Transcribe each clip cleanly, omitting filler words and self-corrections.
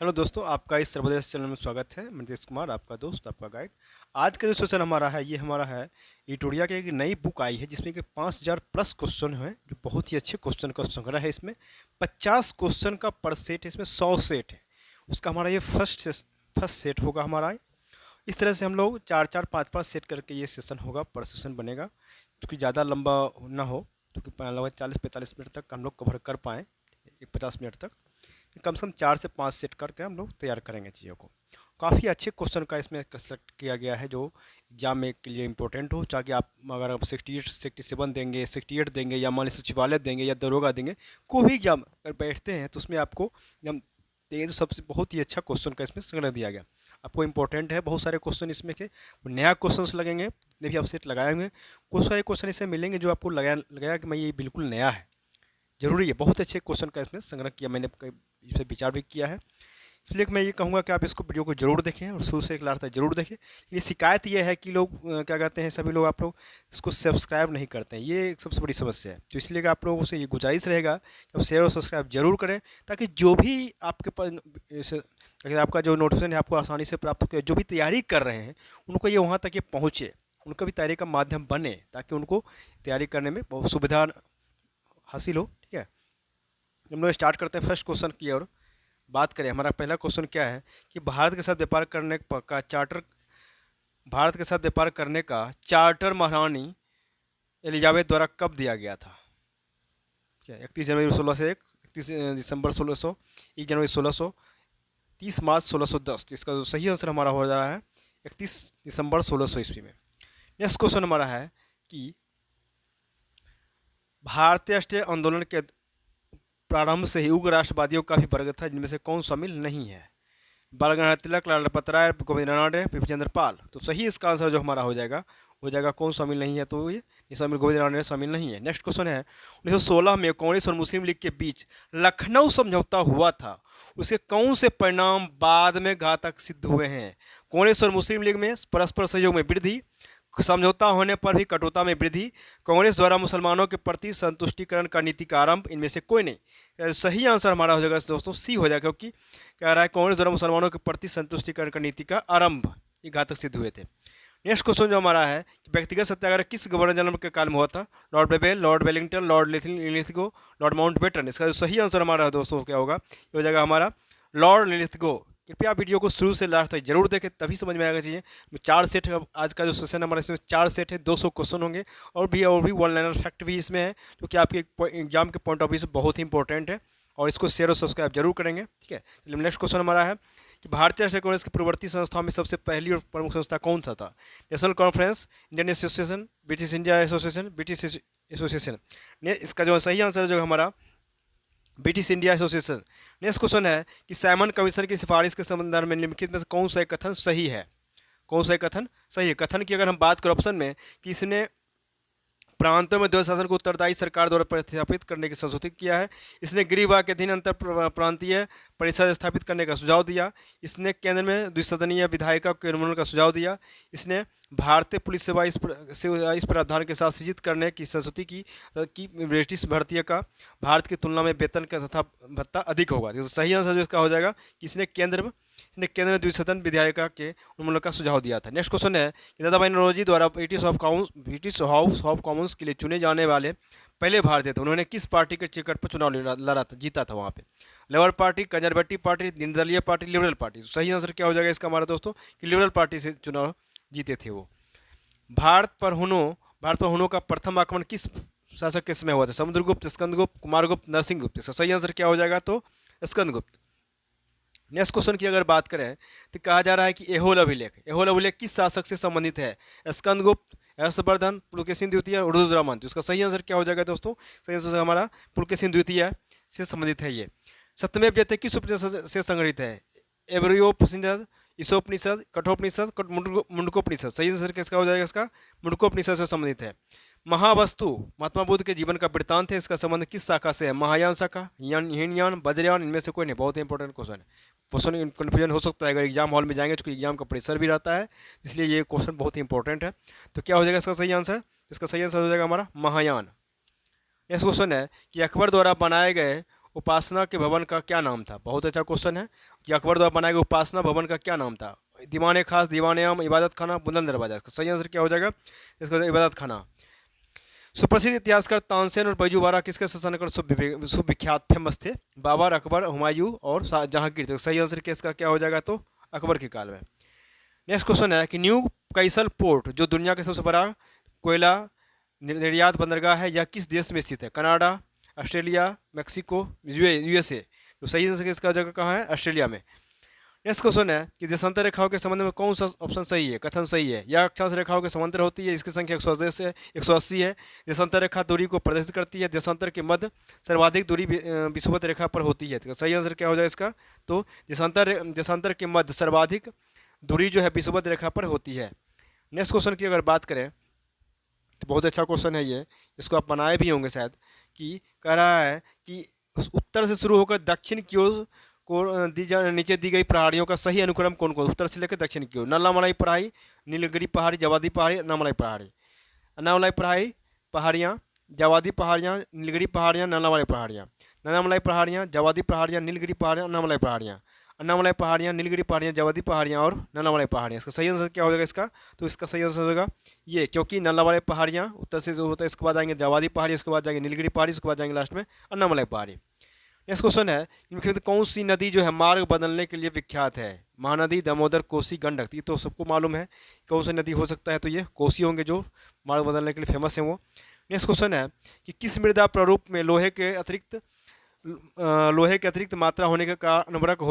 Hello दोस्तों, आपका इस सर्वोदय चैनल में स्वागत है। मैं नीतीश कुमार, आपका दोस्त, आपका गाइड। आज का जो सेशन हमारा है, ये हमारा है इटोरिया की एक नई बुक आई है जिसमें कि 5000 प्लस क्वेश्चन हैं, जो बहुत ही अच्छे क्वेश्चन का संग्रह है। इसमें 50 क्वेश्चन का पर सेट है, इसमें 100 सेट है। उसका हमारा ये फर्स्ट सेट होगा हमारा। इस तरह से हम लोग चार चार पाँच पाँच सेट करके ये सेशन होगा, पर सेशन बनेगा, क्योंकि ज़्यादा लंबा ना हो, क्योंकि लगभग 40-45 मिनट तक हम लोग कवर कर पाएँ, 50 मिनट तक। कम से कम 4 से 5 सेट करके हम लोग तैयार करेंगे चीज़ों को। काफ़ी अच्छे क्वेश्चन का इसमें सेलेक्ट किया गया है, जो एग्जाम में के लिए इंपॉर्टेंट हो, ताकि आप अगर आप 68 67 देंगे, 68 देंगे, या मान लीजिए सचिवालय देंगे या दरोगा देंगे, कोई भी एग्जाम अगर बैठते हैं तो उसमें आपको एग्जाम देंगे तो सबसे बहुत ही अच्छा क्वेश्चन का इसमें संग्रह दिया गया। आपको इंपॉर्टेंट है, बहुत सारे क्वेश्चन इसमें के नया क्वेश्चन लगेंगे, जितने भी आप सेट लगाएंगे कुछ सारे क्वेश्चन इसमें मिलेंगे जो आपको लगेगा कि मैं ये बिल्कुल नया है, जरूरी है। बहुत अच्छे क्वेश्चन का इसमें संग्रह किया, मैंने इस पर विचार भी किया है। इसलिए मैं ये कहूँगा कि आप इसको वीडियो को जरूर देखें और शुरू से एक लास्ट तक जरूर देखें। ये शिकायत ये है कि लोग क्या कहते हैं, सभी लोग आप लोग इसको सब्सक्राइब नहीं करते हैं, ये एक सबसे बड़ी समस्या है। तो इसलिए कि आप लोगों से ये गुजारिश रहेगा कि आप शेयर और सब्सक्राइब जरूर करें, ताकि जो भी आपके पास आपका जो नोटिफिकेशन है आपको आसानी से प्राप्त हो, जो भी तैयारी कर रहे हैं उनको ये वहाँ तक ये पहुँचे, उनका भी तैयारी का माध्यम बने, ताकि उनको तैयारी करने में बहुत सुविधा हासिल हो। ठीक है, हम लोग स्टार्ट करते हैं फर्स्ट क्वेश्चन की ओर बात करें। हमारा पहला क्वेश्चन क्या है कि भारत के साथ व्यापार करने का चार्टर महारानी एलिजाबेथ द्वारा कब दिया गया था? क्या 31 जनवरी 1601, 31 दिसंबर 1600, 1 जनवरी 1600, 30 मार्च 1610? तो इसका जो सही आंसर हमारा हो रहा है 31 दिसंबर 1600 ईस्वी में। नेक्स्ट क्वेश्चन हमारा है कि भारतीय राष्ट्रीय आंदोलन के प्रारंभ से ही उग्र राष्ट्रवादियों का भी वर्ग था, जिनमें से कौन शामिल नहीं है? बाल गंगाधर तिलक, लाला लाजपत राय, गोविंद रानडे, बिपिन चंद्र पाल? तो सही इसका आंसर जो हमारा हो जाएगा कौन शामिल नहीं है, तो ये शामिल गोविंद रानडे शामिल नहीं है। नेक्स्ट क्वेश्चन है 1916 में कांग्रेस और मुस्लिम लीग के बीच लखनऊ समझौता हुआ था, उसके कौन से परिणाम बाद में घातक सिद्ध हुए हैं? कांग्रेस और मुस्लिम लीग में परस्पर सहयोग में वृद्धि, समझौता होने पर भी कटुता में वृद्धि, कांग्रेस द्वारा मुसलमानों के प्रति संतुष्टिकरण का नीति का आरंभ? इनमें से कोई नहीं। सही आंसर हमारा हो जाएगा दोस्तों सी हो जाएगा, क्योंकि कह रहा है कांग्रेस द्वारा मुसलमानों के प्रति संतुष्टिकरण का नीति का आरंभ, ये घातक सिद्ध हुए थे। नेक्स्ट क्वेश्चन जो हमारा है कि व्यक्तिगत सत्याग्रह किस गवर्नर जनरल के काल में हुआ था? Lord Wavell, lord Wellington, lord Linlithgow, lord Mountbatten? इसका जो सही आंसर हमारा है दोस्तों क्या होगा, ये हो जाएगा हमारा लॉर्ड लिथगो। कृपया वीडियो को शुरू से लास्ट तक जरूर देखें, तभी समझ में आएगा चीज़ें। 4 सेट आज का जो सेशन हमारा इसमें 4 सेट है, 200 क्वेश्चन होंगे, और भी वन लाइनर फैक्ट भी इसमें है, जो कि आपके एग्जाम के पॉइंट ऑफ व्यू से बहुत ही इंपॉर्टेंट है, और इसको शेयर और सब्सक्राइब जरूर करेंगे। ठीक है, चलिए नेक्स्ट क्वेश्चन हमारा है कि भारतीय राष्ट्रीय कांग्रेस की पूर्ववर्ती संस्थाओं में सबसे पहली और प्रमुख संस्था कौन सा था? National conference, Indian association, British India association, British association? इसका जो सही आंसर है जो हमारा British India association. Next question है कि साइमन कमीशन की सिफारिश के संदर्भ में निम्नलिखित में से कौन सा एक कथन सही है? कौन सा एक कथन सही है? कथन की अगर हम बात करें ऑप्शन में कि इसने प्रांतों में द्वैध शासन को उत्तरदायी सरकार द्वारा प्रतिस्थापित करने की संशोधित किया है, इसने गृह विभाग के अधीन अंतर प्रांतीय परिषद स्थापित करने का सुझाव दिया, इसने केंद्र में द्विसदनीय विधायिका के निर्माण का सुझाव दिया, इसने भारतीय पुलिस सेवा इस प्रावधान के साथ सृजित करने की संस्कृति की ब्रिटिश भारतीय का भारत की तुलना में वेतन का तथा भत्ता अधिक होगा। तो सही आंसर जो इसका हो जाएगा कि इसने केंद्र में द्विसदन विधायिका के उन्मूलन का सुझाव दिया था। नेक्स्ट क्वेश्चन है कि दादा भाई नौरोजी द्वारा ब्रिटिश हाउस ऑफ कॉमन्स के लिए चुने जाने वाले पहले भारतीय थे, उन्होंने किस पार्टी के टिकट पर चुनाव लड़ा था, जीता था वहाँ पे? लेबर पार्टी, कंजर्वेटिव पार्टी, निर्दलीय पार्टी, लिबरल पार्टी? सही आंसर क्या हो जाएगा इसका हमारा दोस्तों कि लिबरल पार्टी से चुनाव जीते थे वो। भारत पर हुनों का प्रथम आक्रमण किस शासक के समय हुआ था? समुद्रगुप्त, स्कंदगुप्त, कुमारगुप्त, नरसिंहगुप्त? इसका सही आंसर क्या हो जाएगा, तो स्कंदगुप्त। नेक्स्ट क्वेश्चन की अगर बात करें तो कहा जा रहा है कि एहोल अभिलेख किस शासक से संबंधित है? स्कंदगुप्त, हर्षवर्धन, पुलकेशिन द्वितीय, रुद्रदामन? तो इसका सही आंसर क्या हो जाएगा दोस्तों? सही आंसर हमारा पुलकेशिन द्वितीय से संबंधित है ये। सत्यमेव जयते किस उपनिषद से संग्रहित है? एवरियोपनिषद, ईशोपनिषद, कठोपनिषद, मुंडकोपनिषद? सही आंसर किसका हो जाएगा इसका? मुंडकोपनिषद से संबंधित है। महावस्तु महात्मा बुद्ध के जीवन का वृत्तांत है, इसका संबंध किस शाखा से है? महायान शाखा, हीनयान, वज्रयान? इनमें से कोई नहीं। बहुत इंपॉर्टेंट क्वेश्चन है, क्वेश्चन कन्फ्यूजन हो सकता है अगर एग्जाम हॉल में जाएंगे, क्योंकि एग्जाम का प्रेशर भी रहता है, इसलिए ये क्वेश्चन बहुत ही इंपॉर्टेंट है। तो क्या हो जाएगा इसका सही आंसर? इसका सही आंसर हो जाएगा हमारा महायान। नेक्स्ट क्वेश्चन है कि अकबर द्वारा बनाए गए उपासना के भवन का क्या नाम था? बहुत अच्छा क्वेश्चन है कि अकबर द्वारा बनाए गए उपासना भवन का क्या नाम था? दीवाने खास, दीवाने आम, इबादत खाना, बुलंद दरवाजा। इसका सही आंसर क्या हो जाएगा? इसका हो जाएगा इबादत खाना। सुप्रसिद्ध इतिहासकार तानसेन और बैजू बारा किसके शासनकाल सुविख्यात फेमस थे? बाबर, अकबर, हुमायूं और जहांगीर। तो सही आंसर इसका क्या हो जाएगा? तो अकबर के काल में। नेक्स्ट क्वेश्चन है कि न्यू कैसल पोर्ट जो दुनिया का सबसे बड़ा कोयला निर्यात बंदरगाह है यह किस देश में स्थित है? Canada, Australia, Mexico, USA. तो सही आंसर इसका जगह कहाँ है? ऑस्ट्रेलिया में। नेक्स्ट क्वेश्चन है कि देशांतर रेखाओं के संबंध में कौन सा ऑप्शन सही है, कथन सही है? यह अक्षांश रेखाओं के समांतर होती है, इसकी संख्या 180 है। देशांतर रेखा दूरी को प्रदर्शित करती है। देशांतर के मध्य सर्वाधिक दूरी विषुवत रेखा पर होती है। तो सही आंसर क्या हो जाएगा इसका? तो देशांतर के मध्य सर्वाधिक दूरी जो है विषुवत रेखा पर होती है। नेक्स्ट क्वेश्चन की अगर बात करें तो बहुत अच्छा क्वेश्चन है ये, इसको आप बनाए भी होंगे शायद, कि कह रहा है कि उत्तर से शुरू होकर दक्षिण की ओर को नीचे दी गई पहाड़ियों का सही अनुक्रम कौन कौन? उत्तर से लेकर दक्षिण की ओर। नल्लामलाई पहाड़ी, नीलगिरी पहाड़ी, जवादी पहाड़ी, अन्नामलाई पहाड़ी। अन्नामलाई पहाड़ी पहाड़ियाँ, जवादी पहाड़ियाँ, नीलगिरी पहाड़ियाँ, नल्लामलाई पहाड़ियाँ। अन्नामलाई पहाड़ियाँ, जवादी पहाड़ियाँ, नीलगिरी पहाड़ियाँ, अन्नामलाई पहाड़ियाँ। अन्नामलाई पहाड़ियाँ, नीलगिरी पहाड़ियाँ, जवादी पहाड़ियाँ और नल्लामलाई पहाड़ियाँ। इसका सही आंसर क्या हो जाएगा इसका? तो इसका सही आंसर होगा ये, क्योंकि नल्लामलाई पहाड़ियाँ उत्तर से जो होता है, इसके बाद आएंगे जवादी पहाड़ी, इसके बाद जाएंगे नीलगिरी पहाड़ी, इसके बाद जाएंगे लास्ट में अन्नामलाई पहाड़ी। नेक्स्ट क्वेश्चन है मुख्यतः कौन सी नदी जो है मार्ग बदलने के लिए विख्यात है? महानदी, दामोदर, कोसी, गंडक। ये तो सबको मालूम है कौन सी नदी हो सकता है, तो ये कोसी होंगे जो मार्ग बदलने के लिए फेमस है वो। नेक्स्ट क्वेश्चन है कि किस मृदा प्रारूप में लोहे के अतिरिक्त मात्रा होने के कारण अनुवरक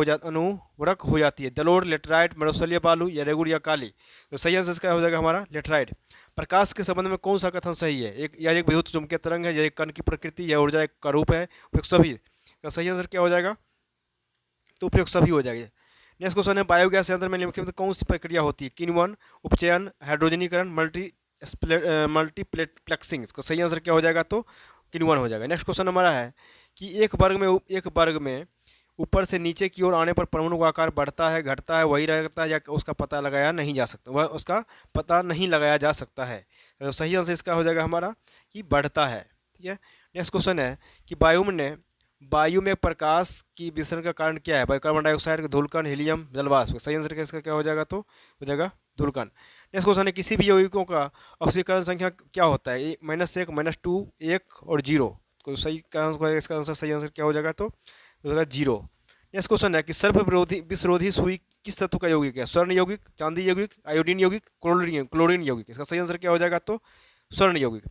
हो जाती है? जलोढ़, लेटराइट, मरुस्थलीय बालू या रेगुड़ या काली। तो सही आंसर इसका हो जाएगा हमारा लेटराइट। प्रकाश के संबंध में कौन सा कथन सही है? एक विद्युत चुंबकीय तरंग है, यह एक कण की प्रकृति, यह ऊर्जा एक का रूप है, उपयुक्त सभी। का सही आंसर क्या हो जाएगा? तो उपयुक्त सभी हो जाएगा। नेक्स्ट क्वेश्चन है बायोगैस संयंत्र में निम्नलिखित कौन सी प्रक्रिया होती है? किण्वन, उपचयन, हाइड्रोजनीकरण, मल्टीप्लेक्सिंग। इसका सही आंसर क्या हो जाएगा? तो किण्वन हो जाएगा। नेक्स्ट क्वेश्चन हमारा है कि एक वर्ग में ऊपर से नीचे की ओर आने पर परमाणु का आकार बढ़ता है, घटता है, वही रहता है, या उसका पता लगाया नहीं जा सकता, वह उसका पता नहीं लगाया जा सकता है? तो सही आंसर इसका हो जाएगा हमारा कि बढ़ता है। ठीक है। नेक्स्ट क्वेश्चन है कि वायु में प्रकाश की विसरण का कारण क्या है? कार्बन डाइऑक्साइड, धूलकण, हीलियम, जलवाष्प। सही आंसर इसका क्या हो जाएगा? तो हो जाएगा धूलकण। नेक्स्ट क्वेश्चन है किसी भी यौगिकों का ऑक्सीकरण संख्या क्या होता है? -1, -2, 1 और 0। तो सही इसका आंसर सही आंसर क्या हो जाएगा? तो हो जाएगा 0। नेक्स्ट क्वेश्चन है कि विषरोधी सुई किस तत्व का यौगिक है? स्वर्ण यौगिक, चांदी यौगिक, आयोडीन यौगिक, क्लोरीन यौगिक। इसका सही आंसर क्या हो जाएगा? तो स्वर्ण यौगिक।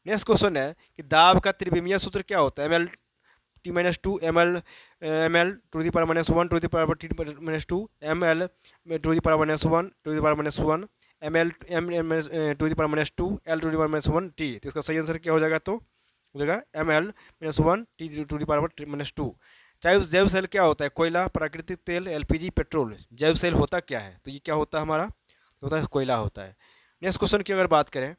नेक्स्ट क्वेश्चन है कि दाब का त्रिविमीय सूत्र क्या होता है? T-2 ml to the power -1 to the power T-2 ml to the power -1 to the power -1 ml to the power -2 L to the power -1 T। तो इसका सही आंसर क्या हो जाएगा? तो हो जाएगा ml -1 T to the power -2। जैव सेल क्या होता है? कोयला, प्राकृतिक तेल, LPG, पेट्रोल। जैव सेल होता क्या है? तो ये क्या होता है हमारा? होता है कोयला होता है। नेक्स्ट क्वेश्चन की अगर बात करें,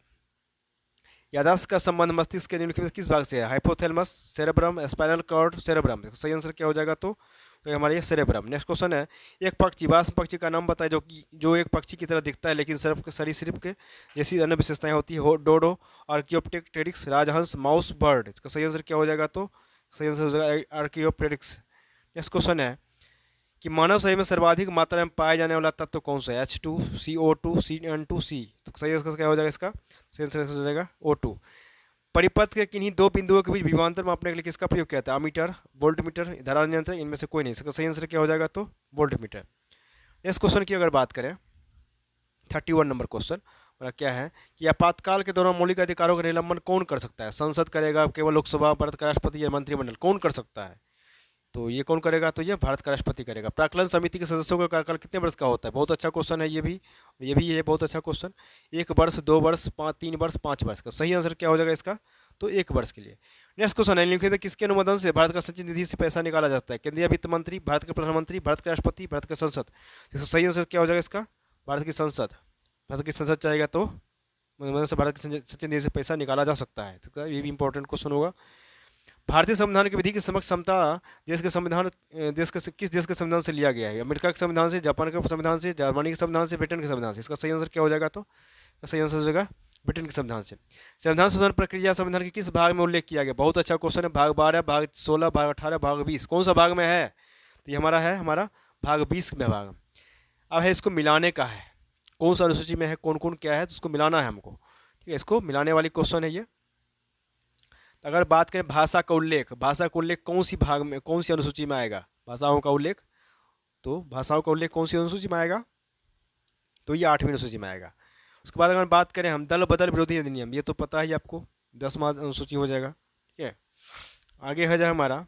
याददाश्त का संबंध मस्तिष्क के निम्नलिखित में किस भाग से है? Hypothalamus, cerebrum, spinal cord, cerebrum. सही आंसर क्या हो जाएगा? तो हमारा ये सेरेब्रम। नेक्स्ट क्वेश्चन है एक पक्षी, वाष्प पक्षी का नाम बताए जो एक पक्षी की तरह दिखता है लेकिन सरीसृप के जैसी अन्य विशेषताएं होती है? डोडो, आर्कियोप्टेरिक्स, राजहंस, माउस, बर्ड। इसका सही आंसर क्या हो जाएगा? तो सही आंसर हो जाएगा आर्कियोप्टेरिक्स। नेक्स्ट क्वेश्चन है कि मानव शरीर में सर्वाधिक मात्रा में पाया जाने वाला तत्व कौन सा है? H2, CO2, CN2, C। तो सही आंसर क्या हो जाएगा इसका? सही आंसर हो जाएगा O2। परिपथ के किन्हीं दो बिंदुओं के बीच विभवांतर मापने के लिए किसका प्रयोग किया था? अमीटर, वोल्टमीटर, धारा नियंत्रण। इनमें से कोई नहीं। इसका सही आंसर क्या हो जाएगा? तो वोल्टमीटर। नेक्स्ट क्वेश्चन की अगर बात करें 31 नंबर क्वेश्चन और क्या है कि आपातकाल के दौरान मौलिक अधिकारों का निलंबन कौन कर सकता है? संसद करेगा, केवल लोकसभा, भारत का राष्ट्रपति या मंत्रिमंडल? कौन कर सकता है? तो ये कौन करेगा? तो ये भारत का राष्ट्रपति करेगा। प्राक्कलन समिति के सदस्यों का कार्यकाल कितने वर्ष का होता है? बहुत अच्छा क्वेश्चन है ये भी है बहुत अच्छा क्वेश्चन। 1 वर्ष, 2 वर्ष, 3 वर्ष, 5 वर्ष का सही आंसर क्या हो जाएगा इसका? तो 1 वर्ष के लिए। नेक्स्ट क्वेश्चन है निम्नलिखित किसके अनुमोदन से भारत का संचित निधि से पैसा निकाला जाता है? केंद्रीय वित्त मंत्री, भारत के प्रधानमंत्री, भारत के राष्ट्रपति, भारत का संसद। इसका सही आंसर क्या हो जाएगा इसका? भारत की संसद। भारत की संसद चाहेगा तो से भारत के संचित निधि से पैसा निकाला जा सकता है। तो ये भी इंपॉर्टेंट क्वेश्चन होगा। भारतीय संविधान की विधि की समक्ष क्षमता किस देश के संविधान से लिया गया है? अमेरिका के संविधान से, जापान के संविधान से, जर्मनी के संविधान से, ब्रिटेन के संविधान से। इसका सही आंसर क्या हो जाएगा? तो सही आंसर हो जाएगा ब्रिटेन के संविधान से। संविधान संशोधन प्रक्रिया संविधान के किस भाग में उल्लेख किया गया? बहुत अच्छा क्वेश्चन है। भाग 12, भाग 16, भाग 18, भाग 20, कौन सा भाग में है? तो ये हमारा भाग 20 में भाग। अब है इसको मिलाने का है, कौन सा अनुसूची में है, कौन कौन क्या है, तो उसको मिलाना है हमको। ठीक है, इसको मिलाने वाली क्वेश्चन है ये। तो अगर बात करें भाषा का उल्लेख, भाषा का उल्लेख कौन सी भाग में, कौन सी अनुसूची में आएगा? भाषाओं का उल्लेख, तो भाषाओं का उल्लेख कौन सी अनुसूची में आएगा? तो ये 8वीं अनुसूची में आएगा। उसके बाद अगर बात करें हम दल बदल विरोधी अधिनियम, ये तो पता ही आपको, 10वां अनुसूची हो जाएगा। ठीक है, आगे है जाए हमारा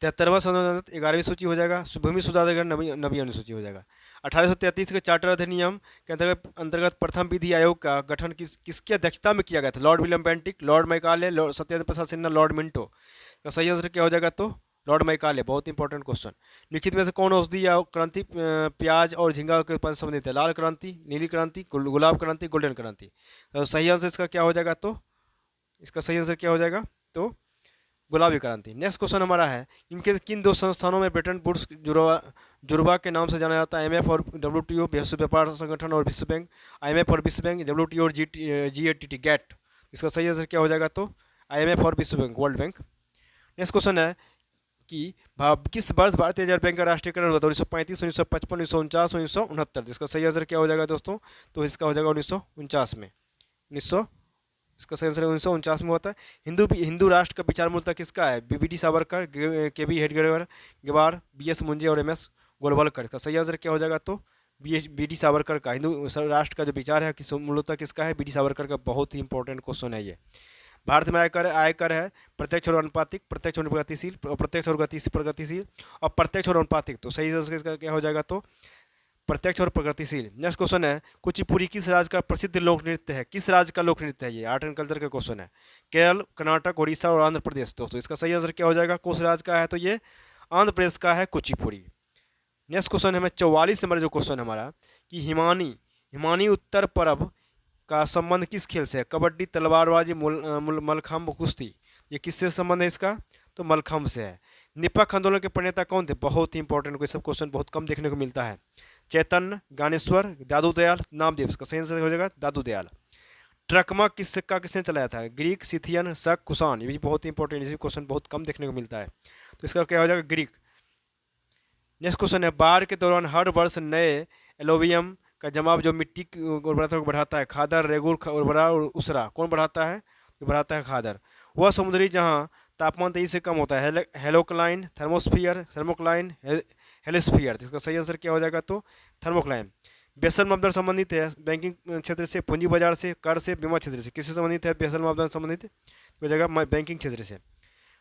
73वां संशोधन, 11वीं सूची हो जाएगा। भूमि सुधार अधिनियम 9वीं अनुसूची हो जाएगा। 1833 के चार्टर अधिनियम के अंतर्गत प्रथम विधि आयोग का गठन किसकी अध्यक्षता में किया गया था? Lord William Bentinck, lord Macaulay, Satyendra Prasad Sinha, lord Minto. का सही आंसर क्या हो जाएगा? तो लॉर्ड मैकाले। बहुत इंपॉर्टेंट क्वेश्चन। निम्नलिखित में से कौन औषधि या क्रांति प्याज और झींगा के उत्पादन से संबंधित है? लाल क्रांति, नीली क्रांति, गुलाब क्रांति, गोल्डन क्रांति। तो सही आंसर इसका क्या हो जाएगा? तो इसका सही आंसर क्या हो जाएगा? तो गुलाबी क्रांति। नेक्स्ट क्वेश्चन हमारा है, इनके किन दो संस्थानों में ब्रिटेन वुड्स जुड़वा के नाम से जाना जाता है? IMF और WTO, विश्व व्यापार संगठन और विश्व बैंक। IMF और विश्व बैंक, WTO और GATT, गैट। इसका सही आंसर क्या हो जाएगा? तो IMF और विश्व bank, world bank. Next question है कि किस वर्ष भारतीय रिजर्व बैंक का राष्ट्रीयकरण हुआ था? 1935, 1955, 1949, 1969। इसका सही आंसर क्या हो जाएगा दोस्तों? तो इसका हो जाएगा 1949 में। इसका सही आंसर 1949 में होता है। हिंदू राष्ट्र का विचार मूलतः किसका है? BD Savarkar, KB Hedgewar, BS Moonje और MS गोलवलकर। का सही आंसर क्या हो जाएगा? तो BD सावरकर का हिंदू राष्ट्र का जो विचार है मूलतः किसका है? BD सावरकर का। बहुत ही इंपॉर्टेंट क्वेश्चन है ये। भारत में आयकर है प्रत्यक्ष और अनुपातिक, प्रत्यक्ष और प्रगतिशील, प्रत्यक्ष और प्रगतिशील और प्रत्यक्ष और अनुपातिक। तो सही आंसर इसका क्या हो जाएगा? तो प्रत्यक्ष और प्रगतिशील। नेक्स्ट क्वेश्चन है, कुचिपुड़ी किस राज्य का प्रसिद्ध लोक नृत्य है? किस राज्य का लोक नृत्य है? ये आर्ट एंड कल्चर का क्वेश्चन है। केरल, कर्नाटक, उड़ीसा और आंध्र प्रदेश। दोस्तों इसका सही आंसर क्या हो जाएगा? किस राज्य का है? तो ये आंध्र प्रदेश का है कुचिपुड़ी। नेक्स्ट क्वेश्चन है हमें 44 नंबर जो क्वेश्चन हमारा कि हिमानी उत्तर पर्व का संबंध किस खेल से है? कबड्डी, तलवारबाजी, मलखम्ब, कुश्ती। ये किससे संबंध है इसका? तो मलखम्ब से है। निपख आंदोलन के प्रणेता कौन थे? बहुत ही इंपॉर्टेंट, कोई सब क्वेश्चन बहुत कम देखने को मिलता है। चैतन्य, ज्ञानेश्वर, दादू दयाल, नामदेव। इसका सही आंसर हो जाएगा दादू दयाल। ट्रकमा किस सिक्का किसने चलाया था? ग्रीक, सिथियन, शक, कुषाण। ये भी बहुत इंपॉर्टेंट, इसी क्वेश्चन बहुत कम देखने को मिलता है, तो इसका क्या हो जाएगा? ग्रीक। नेक्स्ट क्वेश्चन है, बाढ़ के दौरान हर वर्ष नए एलोवियम का जमाव जो मिट्टी की उर्वरता को बढ़ाता है, खादर, रेगुर, उर्वरा और उसरा, कौन बढ़ाता है? ये बढ़ाता है खादर। वह समुद्री जहाँ तापमान 23 से कम होता है, हेलोक्लाइन, थर्मोस्फियर, थर्मोक्लाइन, हेलिस्फियर। इसका सही आंसर क्या हो जाएगा? तो थर्मोक्लाइन। बेसल मापदंड संबंधित है बैंकिंग क्षेत्र से, पूंजी बाजार से, कर से, बीमा क्षेत्र से। किससे संबंधित है बेसल मापदंड? संबंधित हो जाएगा बैंकिंग क्षेत्र से।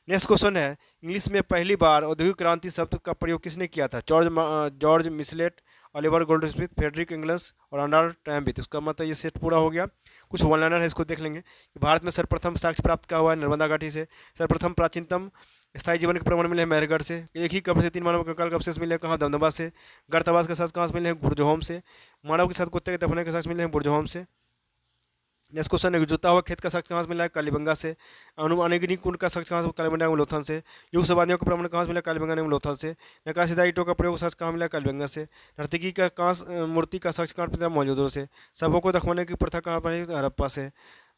नेक्स्ट क्वेश्चन है, इंग्लिश में पहली बार औद्योगिक क्रांति शब्द का प्रयोग किसने किया था? George Misselden, Oliver Goldsmith, Friedrich Engels और अर्नल्ड टैम्बिथ। इसका मतलब ये सेट पूरा हो गया। कुछ वन लाइनर है, इसको देख लेंगे कि भारत में सर्वप्रथम साक्ष्य प्राप्त क्या हुआ है? नर्मदा घाटी से। सर्वप्रथम प्राचीनतम स्थायी जीवन के प्रमाण मिले हैं मेहरगढ़ से। एक ही कब्र से 3 मानव कंकाल के अवशेष मिले हैं, कहाँ? दमदमा से। गर्तवास के साथ कहाँ से मिले हैं? बुर्जहोम से। मानव के साथ कुत्ते के दफने के साथ मिले हैं? बुर्जहोम से। नेक्स्ट क्वेश्चन है, जुता हुआ खेत का साक्ष्य कहाँ से मिला है? कालीबंगा से। अनुअग्नि कुंड का साक्ष्य कहाँ से? कालीबंगा एवं लोथल से। युग संवादियों का प्रमाण कहाँ से मिला? कालीबंगा एवं लोथल से। नक्काशीदार ईंटों का प्रयोग साक्ष्य कहाँ मिला? कालीबंगा से। नर्तकी का कांस मूर्ति का साक्ष्य कहाँ मिला? मोहनजोदड़ो से। शवों को दफनाने की प्रथा कहाँ पर? हड़प्पा से।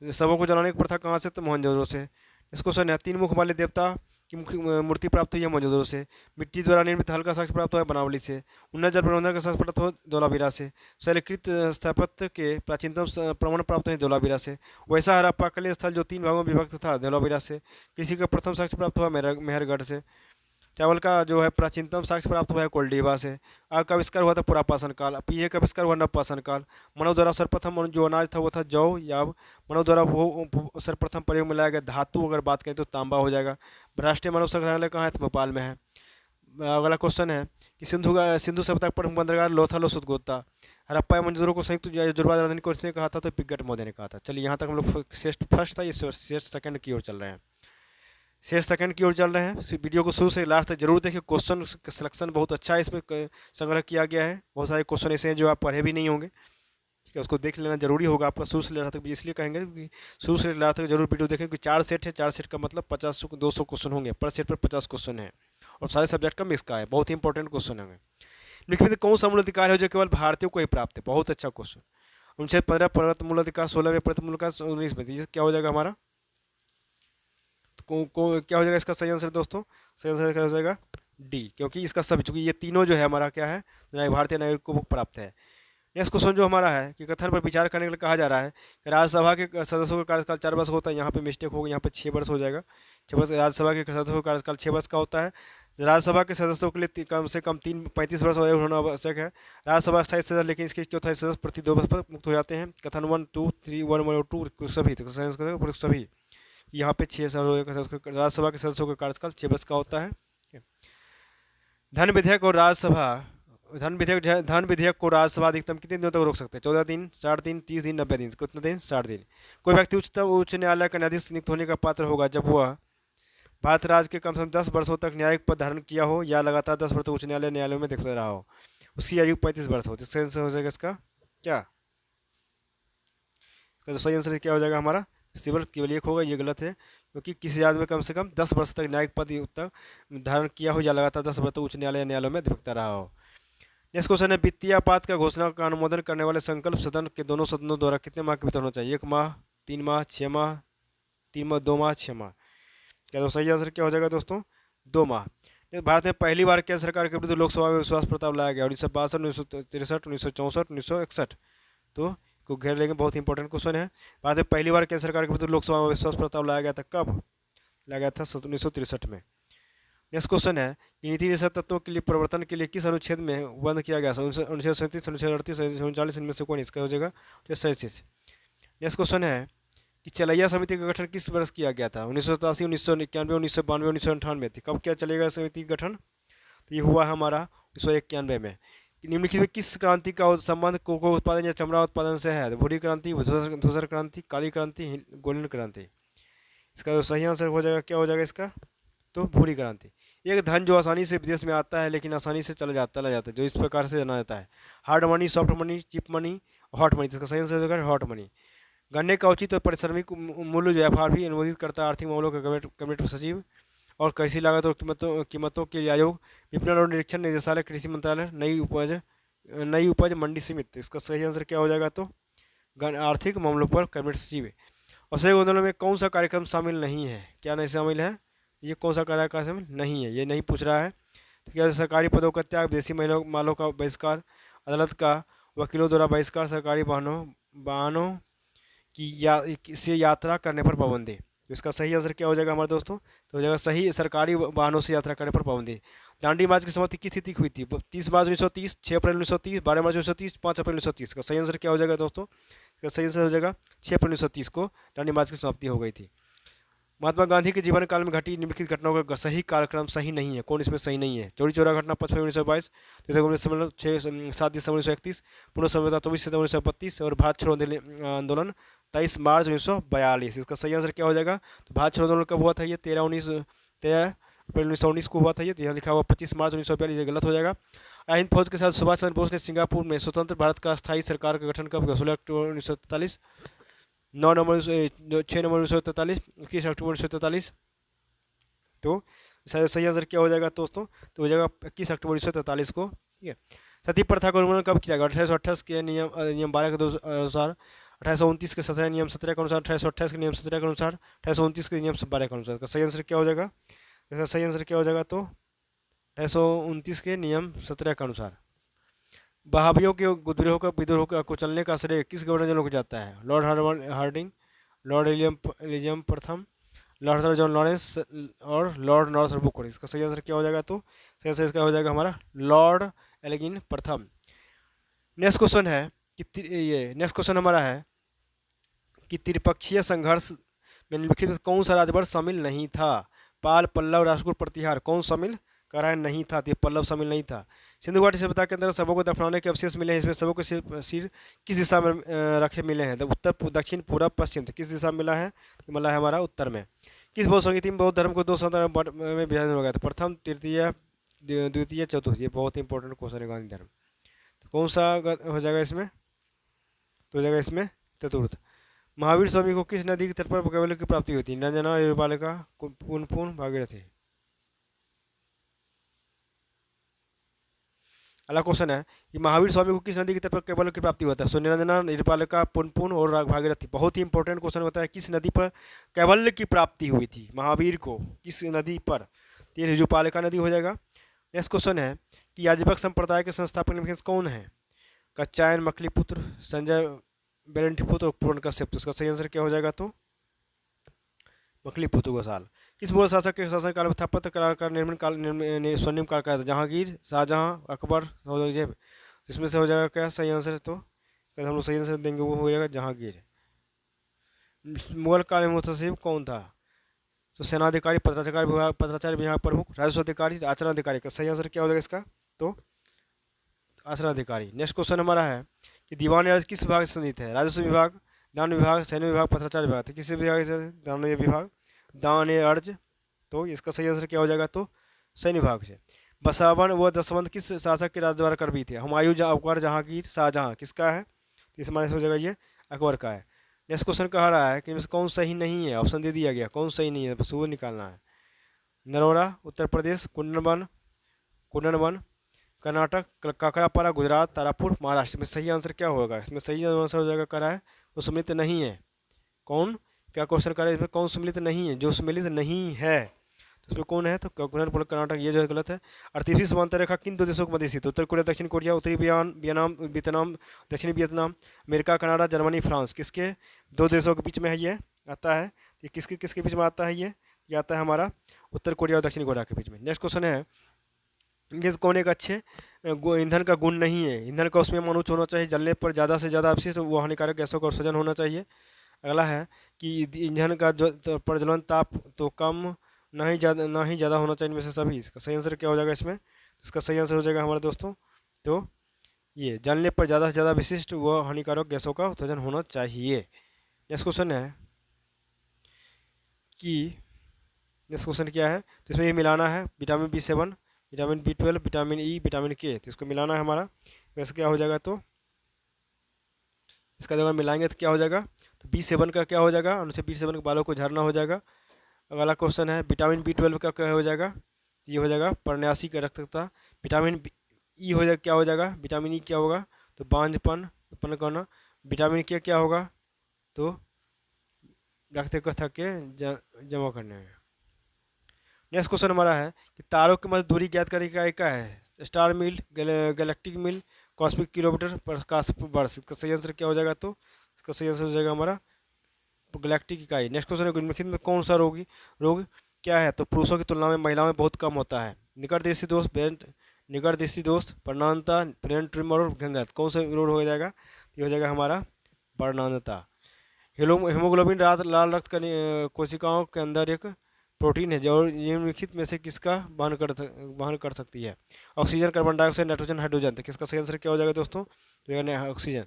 शवों को जलाने की प्रथा कहाँ से? तो मोहनजोदड़ो से। नेक्स्ट क्वेश्चन है, 3 मुख वाले देवता की मूर्ति प्राप्त हुई है? मोहनजोदड़ो से। मिट्टी द्वारा निर्मित हल का साक्ष्य प्राप्त हुआ है? बनावली से। उन्नत जल प्रबंधन का साक्ष्य प्राप्त हुआ? धौलावीरा से। शैलकृत स्थापत्य के प्राचीनतम प्रमाण प्राप्त हुए? धौलावीरा से। वैसा हड़प्पा कल्य स्थल जो 3 भागों में विभक्त था? धौलावीरा से। कृषि का प्रथम साक्ष्य प्राप्त हुआ? मेहरगढ़ से। चावल का जो है प्राचीनतम साक्ष्य प्राप्त हुआ है? कोल्डीवा से। आग का आविष्कार हुआ था? पुरापाषाण काल। पीहे का आविष्कार हुआ? नवपाषाण काल। मानव द्वारा सर्वप्रथम जो अनाज था वो था जौ याव। मानव द्वारा वो सर्वप्रथम प्रयोग में लाया गया धातु अगर बात करें तो तांबा हो जाएगा। राष्ट्रीय मानव संग्रहालय कहाँ है? तो भोपाल में है। अगला क्वेश्चन है कि सिंधु सभ्यता का प्रमुख बंदरगाह लोथल और सुदगोता। हड़प्पा एवं मोहनजोदड़ो को संयुक्त जुड़वा राजधानी को किसने कहा था? तो पिग्गट मौर्य ने कहा था। चलिए यहाँ तक हम लोग सेस्ट फर्स्ट था, ये सेस्ट सेकंड की ओर चल रहे हैं। शेष सेकंड की ओर चल रहे हैं। वीडियो को शुरू से लास्ट तक जरूर देखिए। क्वेश्चन सिलेक्शन बहुत अच्छा है, इसमें संग्रह किया गया है। बहुत सारे क्वेश्चन ऐसे हैं जो आप पढ़े भी नहीं होंगे, ठीक है, उसको देख लेना जरूरी होगा आपका। शुरू से लास्ट तक इसलिए कहेंगे कि शुरू से लास्ट तक जरूर वीडियो देखें, क्योंकि 4 सेट है। 4 सेट का मतलब 50-200 क्वेश्चन होंगे, पर सेट पर 50 क्वेश्चन है और सारे सब्जेक्ट का मिक्स का है। बहुत ही इंपॉर्टेंट क्वेश्चन होंगे। निम्नलिखित में कौन सा मूल अधिकार है जो केवल भारतीयों को ही प्राप्त है? बहुत अच्छा क्वेश्चन। अनुच्छेद 15 पर्वत मूल अधिकार, 16 में प्रथम मूल अधिकार, 19 में। ये क्या हो जाएगा हमारा? क्या हो जाएगा इसका सही आंसर दोस्तों? सही आंसर क्या हो जाएगा? डी, क्योंकि इसका सभी, चूंकि ये तीनों जो है हमारा क्या है, भारतीय नागरिक को प्राप्त है। नेक्स्ट क्वेश्चन जो हमारा है कि कथन पर विचार करने के लिए कहा जा रहा है कि राज्यसभा के सदस्यों का कार्यकाल 4 वर्ष होता है। यहाँ पे मिस्टेक होगी, यहाँ पे 6 वर्ष हो जाएगा। 6 वर्ष राज्यसभा के सदस्यों का कार्यकाल 6 वर्ष का होता है। राज्यसभा के सदस्यों के लिए कम से कम 35 वर्ष होना आवश्यक है। राज्यसभा स्थायी सदस्य, लेकिन इसके चौथाई सदस्य प्रति 2 वर्ष पर मुक्त हो जाते हैं। कथन 1, 2, 3, 1 और 2 सभी, तो सभी यहाँ पे 6 साल राज्यसभा के सदस्यों का कार्यकाल 6 वर्ष का होता है। धन विधेयक और राज्यसभा धन विधेयक को राज्यसभा अधिकतम कितने दिनों तक रोक सकते हैं? 14 दिन, 60 दिन, 30 दिन, 90 दिन। कितने दिन? 60 दिन। कोई व्यक्ति उच्च न्यायालय का न्यायाधीश नियुक्त होने का पात्र होगा जब वह भारत राज्य के कम से कम 10 वर्षों तक न्यायिक पद धारण किया हो या लगातार 10 वर्ष उच्च न्यायालयों में देखता रहा हो। उसकी आयु 35 वर्ष होती है। सही हो जाएगा इसका क्या? तो सही आंसर क्या हो जाएगा हमारा? केवल एक होगा, ये गलत है, क्योंकि किसी आदमी में कम से कम 10 वर्ष तक न्यायिक पद तक धारण किया हो या लगातार 10 वर्ष तक उच्च न्यायालयों में देखता रहा हो। नेक्स्ट क्वेश्चन है, वित्तीय आपात का घोषणा का अनुमोदन करने वाले संकल्प सदन के दोनों सदनों द्वारा कितने माह के भीतर होना चाहिए? 1 माह, 3 माह, 6 माह, 3 माह, 2 माह, 6 माह। क्या तो सही आंसर क्या हो जाएगा दोस्तों? 2 माह। भारत में पहली बार केंद्र सरकार के विरुद्ध लोकसभा में विश्वास प्रस्ताव लाया गया 1962, 1963, 1964, 1961। तो को घेर लेंगे, बहुत इंपॉर्टेंट क्वेश्चन है। भारत में पहली बार केंद्र सरकार के विरुद्ध लोकसभा में विश्वास प्रस्ताव लाया गया था, कब लाया गया था? 1963 में। नेक्स्ट क्वेश्चन है कि नीति निषेध तत्वों के लिए प्रवर्तन के लिए किस अनुच्छेद में बंद किया गया? अनुच्छेद 37, अनुच्छेद 38, 39, इनमें से कौन इसका हो जाएगा? 37। नेक्स्ट क्वेश्चन है कि चलैया समिति का गठन किस वर्ष किया गया था? 1987, 1991, 1992, 1998 थी। कब क्या चलेगा समिति का गठन? तो ये हुआ हमारा 1991 में। निम्नलिखित में किस क्रांति का संबंध कोको उत्पादन या चमड़ा उत्पादन से है? भूरी क्रांति, धूसर क्रांति, काली क्रांति, गोल्डन क्रांति। इसका जो सही आंसर हो जाएगा क्या हो जाएगा इसका? तो भूरी क्रांति। एक धन जो आसानी से विदेश में आता है लेकिन आसानी से चला जाता है, जो इस प्रकार से जाना जाता है: hard money, soft money, chip money, hot money. इसका सही आंसर हो जाएगा हॉट मनी। गन्ने का उचित और पारिश्रमिक मूल्य जो FRP अनुमोदित करता है आर्थिक मामलों का कैबिनेट सचिव, और कृषि लागत और कीमतों के लिए आयोग, विपणन और निरीक्षण निदेशालय, कृषि मंत्रालय, नई उपज मंडी समिति। इसका सही आंसर क्या हो जाएगा? तो आर्थिक मामलों पर कैबिनेट सचिव। असहयोग आंदोलन में कौन सा कार्यक्रम शामिल नहीं है? क्या नहीं शामिल है? ये कौन सा कार्यक्रम शामिल नहीं है? ये नहीं पूछ रहा है। तो क्या? सरकारी पदों का त्याग, विदेशी मालों का बहिष्कार, अदालत का वकीलों द्वारा बहिष्कार, सरकारी वाहनों से यात्रा करने पर पाबंदी। तो इसका सही आंसर क्या हो जाएगा हमारे दोस्तों? तो हो जाएगा सही, सरकारी वाहनों से यात्रा करने पर पाबंदी। दांडी मार्च की समाप्ति किस तिथि हुई थी? 30 मार्च 1930, 6 अप्रैल 1930, 12 मार्च 1930, 5 अप्रैल 1930। का सही आंसर क्या हो जाएगा दोस्तों? इसका सही आंसर हो जाएगा 6 अप्रैल 1930 को दांडी मार्च की समाप्ति हो गई थी। महात्मा गांधी के जीवन काल में घटी निम्नलिखित घटनाओं का सही कार्यक्रम सही नहीं है। कौन इसमें सही नहीं है? चौरी चौरा घटना 5 फरवरी 1922, 7 दिसंबर 1931, पुनः संविदा 24 सितंबर 1932, और भारत छोड़ो आंदोलन 23 मार्च 1942। इसका सही आंसर क्या हो जाएगा? तो भारत छोड़ो आंदोलन कब हुआ था? ये 13 अप्रैल 1919 को हुआ था। ये यहाँ लिखा हुआ 25 मार्च 1942, ये गलत हो जाएगा। हिंद फौज के साथ सुभाष चंद्र बोस ने सिंगापुर में स्वतंत्र भारत का स्थायी सरकार का गठन कब? 16 अक्टूबर 1943, 6 नवंबर 1943, 21 अक्टूबर 1943। तो सही आंसर क्या हो जाएगा दोस्तों? तो हो जाएगा 21 अक्टूबर 1943 को। ठीक है। सती प्रथा का उन्मूलन कब किया गया? 1828 के नियम 12 के अनुसार, 1829 के 17 नियम 17 के अनुसार, 1828 के नियम 17 के अनुसार, 1829 के नियम 12 के अनुसार। सही आंसर क्या हो जाएगा? इसका सही आंसर क्या हो जाएगा? तो 1829 के नियम 17 के अनुसार। बहावियों के विद्रोह का कुचलने का श्रेय किस गवर्नर जनरल को जाता है? लॉर्ड हार्डिंग, लॉर्ड एलियम प्रथम, लॉर्ड सर जॉन लॉरेंस, और लॉर्ड नॉर्थर बुकर। इसका सही आंसर क्या हो जाएगा? तो सही आंसर इसका हो जाएगा हमारा लॉर्ड एलिगिन प्रथम। नेक्स्ट क्वेश्चन है कि नेक्स्ट क्वेश्चन हमारा है कि त्रिपक्षीय संघर्ष में निम्नलिखित में कौन सा राजवंश शामिल नहीं था? पाल, पल्लव, राष्ट्रकूट, प्रतिहार। कौन शामिल कराया नहीं था? तो पल्लव शामिल नहीं था। सिंधु घाटी सभ्यता के अंदर शवों को दफनाने के अवशेष मिले हैं। इसमें शवों के सिर किस दिशा में रखे मिले हैं? उत्तर, दक्षिण, पूरब, पश्चिम। तो किस दिशा में मिला है? मिला है हमारा उत्तर में। किस बौद्ध संगीति में बौद्ध धर्म को 2 संप्रदायों में विभाजन हो गया था? प्रथम, तृतीय, द्वितीय, चतुर्थ। ये बहुत इंपॉर्टेंट क्वेश्चन है गांधी धर्म। तो कौन सा हो जाएगा इसमें? तो हो जाएगा इसमें चतुर्थ। महावीर स्वामी को किस नदी के तट पर कैवल्य की प्राप्ति हुई थी? रंजना, बालिका, पुनपुन, भागीरथी। अगला क्वेश्चन है कि महावीर स्वामी को किस नदी के तट पर कैवल्य की प्राप्ति होता है? सो निरंजना, निरपालिका, पुनपुन और भागीरथी। बहुत ही इंपॉर्टेंट क्वेश्चन होता है, किस नदी पर कैवल्य की प्राप्ति हुई थी महावीर को, किस नदी पर? तो ये रिजुपालिका नदी हो जाएगा। नेक्स्ट क्वेश्चन है कि याज्ञवल्क्य संप्रदाय के संस्थापक निम्नलिखित कौन है? कच्चायन, मकलीपुत्र, संजय बेरंटीपुत्र और पूर्ण कश्यप। तो इसका सही आंसर क्या हो जाएगा? तो मकलीपुत्र गोसाल। किस मुगल शासक के शासनकाल में स्थापत्य कला का निर्माण काल स्वर्णिम काल का था? जहांगीर, शाहजहां, अकबर, औरंगजेब। इसमें से हो जाएगा क्या सही आंसर? तो हम लोग सही आंसर देंगे वो हो जाएगा जहांगीर। मुगल काल में मुंतसिब कौन था? तो सेनाधिकारी, पत्राचार्य विभाग प्रमुख, राजस्व अधिकारी, आचरण अधिकारी। का सही आंसर क्या हो जाएगा इसका? तो आचरण अधिकारी। नेक्स्ट क्वेश्चन हमारा है कि दीवान अर्ज किस विभाग से संबंधित है? राजस्व विभाग, दान विभाग, सैन्य विभाग, पत्राचार विभाग। तो किस विभाग से? दान विभाग, दान अर्ज। तो इसका सही आंसर क्या हो जाएगा? तो सैन्य विभाग से। बसावन व दसवंत किस शासक के राज द्वारा कर भी थे? हुमायूं, अकबर, जहांगीर, शाहजहां। किसका है? तो इस हमारे हो जाएगा ये अकबर का है। नेक्स्ट क्वेश्चन कह रहा है कि कौन सही नहीं है? ऑप्शन दे दिया गया, कौन सही नहीं है, बस वो निकालना है। नरोड़ा उत्तर प्रदेश, कुंडनवन कर्नाटक, काकड़ापारा गुजरात, तारापुर महाराष्ट्र। में सही आंसर क्या होगा? इसमें सही आंसर हो जाएगा, करा है वो सम्मिलित नहीं है। कौन? क्या क्वेश्चन करा है इसमें? कौन सम्मिलित नहीं है? जो सम्मिलित नहीं है तो इसमें कौन है? तो कुंडनपुर कर्नाटक, ये जो है गलत है। और तीसरी समांतर रेखा किन दो देशों को मध्य स्थित? उत्तर कोरिया, दक्षिण कोरिया, उत्तरी वियतनाम, दक्षिणी Vietnam, America, Canada, Germany, France. किसके दो देशों के बीच में है ये आता है? ये किसके किसके बीच में आता है? ये आता है हमारा उत्तर कोरिया और दक्षिण कोरिया के बीच में। नेक्स्ट क्वेश्चन है ये कौन एक अच्छे ईंधन का गुण नहीं है? ईंधन का उसमें मान उच्च होना चाहिए, जलने पर ज़्यादा से ज़्यादा अपशिष्ट वो हानिकारक गैसों का उत्सर्जन होना चाहिए। अगला है कि ईंधन का जो प्रज्वलन ताप तो कम ना ही ज़्यादा होना चाहिए इनमें से सभी। इसका सही आंसर क्या हो जाएगा इसमें? इसका सही आंसर हो जाएगा हमारे दोस्तों, तो ये जलने पर ज़्यादा से ज़्यादा विशिष्ट व हानिकारक गैसों का उत्सर्जन होना चाहिए। नेक्स्ट क्वेश्चन है कि नेक्स्ट क्वेश्चन क्या है? तो इसमें ये मिलाना है vitamin B7, vitamin B12, vitamin E, vitamin के। तो इसको मिलाना है हमारा, वैसे क्या हो जाएगा? तो इसका जब हम मिलाएंगे तो क्या हो जाएगा? तो B7 का क्या हो जाएगा? अनुच्छेद B7 के बालों को झरना हो जाएगा। अगला क्वेश्चन है विटामिन B12 का क्या हो जाएगा? ये हो जाएगा पर्णयासी का रक्तता। विटामिन ई हो जाएगा, क्या हो जाएगा? विटामिन ई क्या होगा? तो बांझपन उत्पन्न करना। विटामिन के क्या होगा? तो रक्तकथा के जमा करने में। नेक्स्ट क्वेश्चन हमारा है कि तारों के मध्य दूरी ज्ञात करने का क्या है? स्टार मील, गैलेक्टिक मील, कॉस्मिक किलोमीटर, प्रकाश वर्ष। इसका सही आंसर क्या हो जाएगा? तो इसका सही आंसर हो जाएगा हमारा गैलेक्टिक इकाई। नेक्स्ट क्वेश्चन है निम्नलिखित में कौन सा रोग क्या है? तो पुरुषों की तुलना में महिलाओं में बहुत कम होता है। निकटदेशी दोष, वर्णांतता, ब्रेन ट्यूमर और घंघत। कौन सा रोग हो जाएगा? ये हो जाएगा हमारा वर्णांतता। हेमोग्लोबिन लाल रक्त कोशिकाओं के अंदर एक प्रोटीन है जो निम्नलिखित में से किसका वहन कर सकती है? Oxygen, carbon dioxide, nitrogen, hydrogen. तो किसका सही आंसर क्या हो जाएगा दोस्तों? तो ऑक्सीजन।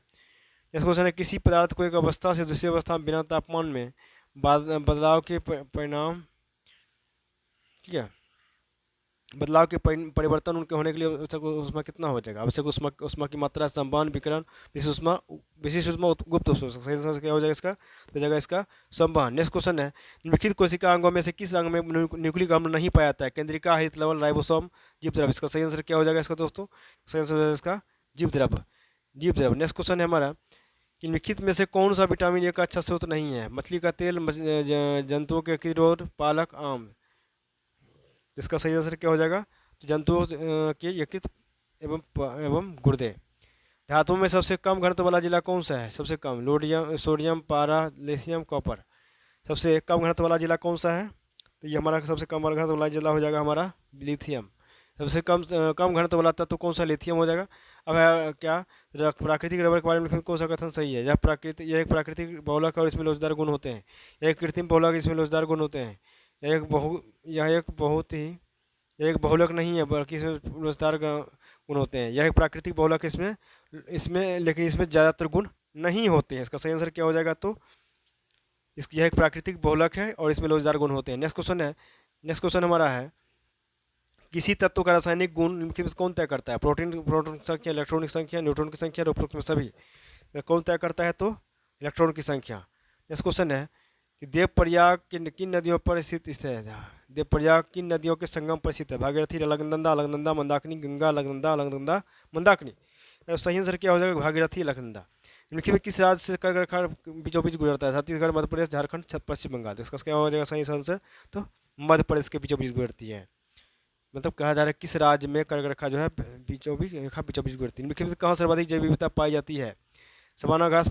इस क्वेश्चन है किसी पदार्थ को एक अवस्था से दूसरी अवस्था में बिना तापमान में बदलाव के परिणाम क्या बदलाव के परिवर्तन उनके होने के लिए आवश्यक ऊष्मा कितना हो जाएगा? आवश्यक ऊष्मा की मात्रा, संवहन, विकिरण, विशिष्ट ऊष्मा, गुप्त ऊष्मा। सही आंसर क्या हो जाएगा इसका? तो जाएगा इसका संवहन। नेक्स्ट क्वेश्चन है निम्नलिखित कोशिका अंगों में से किस अंग में न्यूक्लिक अम्ल नहीं पाया जाता है? केंद्रिका, हरित लवण, राइबोसोम, जीवद्रव। इसका सही आंसर क्या हो जाएगा इसका दोस्तों? सही आंसर हो जाएगा इसका जीवद्रव। नेक्स्ट क्वेश्चन है हमारा कि निम्नलिखित में से कौन सा विटामिन ए का अच्छा स्रोत नहीं है? मछली का तेल, जंतुओं के कीड़ों, पालक, आम। इसका सही आंसर क्या हो जाएगा? तो जंतुओं के यकृत एवं गुर्दे। धातुओं में सबसे कम घनत्व वाला जिला कौन सा है? सबसे कम सोडियम, पारा, लेशियम, कॉपर। सबसे कम घनत्व वाला जिला कौन सा है? तो ये हमारा सबसे कम घनत्व वाला जिला हो जाएगा हमारा लिथियम। सबसे कम घनत्व वाला तत्व कौन सा? लिथियम हो जाएगा। अब है क्या प्राकृतिक रबर के बारे में कौन सा कथन सही है? यह एक प्राकृतिक बहुलक है और इसमें लोचदार गुण होते हैं। यह एक कृत्रिम बहुलक, इसमें लोचदार गुण होते हैं। यह एक बहुलक नहीं है बल्कि इसमें लोचदार गुण होते हैं। यह एक प्राकृतिक बहुलक है, लेकिन इसमें ज़्यादातर गुण नहीं होते हैं। इसका सही आंसर क्या हो जाएगा? तो यह एक प्राकृतिक बहुलक है और इसमें लोचदार गुण होते हैं। नेक्स्ट क्वेश्चन हमारा है किसी तत्व का रासायनिक गुण निम्नलिखित में कौन तय करता है? प्रोटॉन की संख्या, इलेक्ट्रॉन की संख्या, न्यूट्रॉन की संख्या, उपरोक्त में सभी। कौन तय करता है? तो इलेक्ट्रॉन की संख्या। नेक्स्ट क्वेश्चन है कि देवप्रयाग किन नदियों पर स्थित है। देवप्रयाग किन नदियों के संगम पर स्थित है? भागीरथी, अलकनंदा, अलकनंदा, मंदाकिनी, गंगा, अलकनंदा, अलकनंदा, मंदाकिनी। तो सही आंसर क्या हो जाएगा? भागीरथी, अलकनंदा। निम्नलिखित में किस राज्य से कर्करेखा बीचों बीच गुजरता है? छत्तीसगढ़, मध्य प्रदेश, झारखंड, पश्चिम बंगाल। तो इसका क्या हो जाएगा सही आंसर? तो मध्य प्रदेश के बीचों बीच गुजरती है। मतलब कहा जा रहा है किस राज्य में कर्करेखा जो है बीचों बीच गुजरती है। निम्नलिखित में कहाँ सर्वाधिक जैव विविधता पाई जाती है? सवाना घास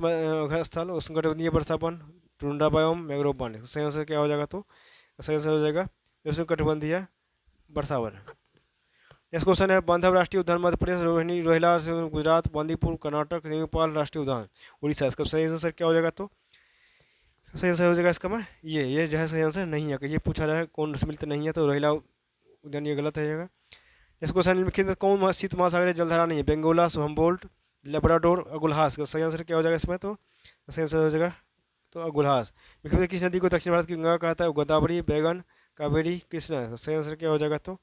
स्थल, उष्णकटिबंधीय वर्षावन, टुंड्रा बायोम, मैंग्रोव वन। सही आंसर क्या हो जाएगा? तो सही आंसर हो जाएगा उष्णकटिबंधीय वर्षावन। नेक्स्ट क्वेश्चन है बांधव राष्ट्रीय उद्यान मध्य प्रदेश, रोहिणी रोहिला गुजरात, बांदीपुर कर्नाटक, सिंहपाल राष्ट्रीय उद्यान उड़ीसा। इसका सही आंसर क्या हो जाएगा? तो सही आंसर हो जाएगा इसका मैं ये जो है सही आंसर नहीं है। ये पूछा रहा है कौन सम्मिलित नहीं है, तो रोहिला उद्यान ये गलत है। नेक्स्ट क्वेश्चन निम्नलिखित में कौन शीत महासागरीय जलधारा नहीं है? बेंगोला, humboldt, लेब्राडोर, अगुल्हास। का सही आंसर क्या हो जाएगा इसमें? तो सही आंसर हो जाएगा तो अगुल्हास। निम्नलिखित में किस नदी को दक्षिण भारत की गंगा कहता है? गोदावरी, बैगन, कावेरी, कृष्णा। सही आंसर क्या हो जाएगा? तो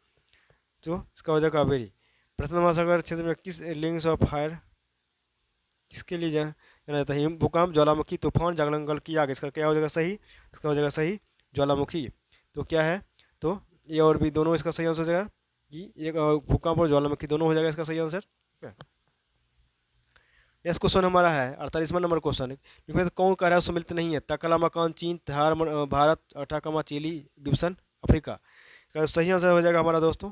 जो इसका हो जाएगा कावेरी। प्रशांत महासागर क्षेत्र में किस लिंग्स ऑफ फायर किसके लिए जाना जाता है? भूकंप, ज्वालामुखी, तूफान, जंगल की आग। इसका क्या हो जाएगा सही? इसका हो जाएगा सही ज्वालामुखी। तो क्या है? तो ये और भी दोनों इसका सही आंसर हो जाएगा कि एक भूकंप और ज्वालामुखी दोनों हो जाएगा इसका सही आंसर। नेक्स्ट क्वेश्चन हमारा है 48वां नंबर क्वेश्चन। इसमें कौन कह रहा है सम्मिलित नहीं है? तकलामकान चीन, Thar Bharat, Atacama Chile, Gibson Africa. का सही आंसर हो जाएगा हमारा दोस्तों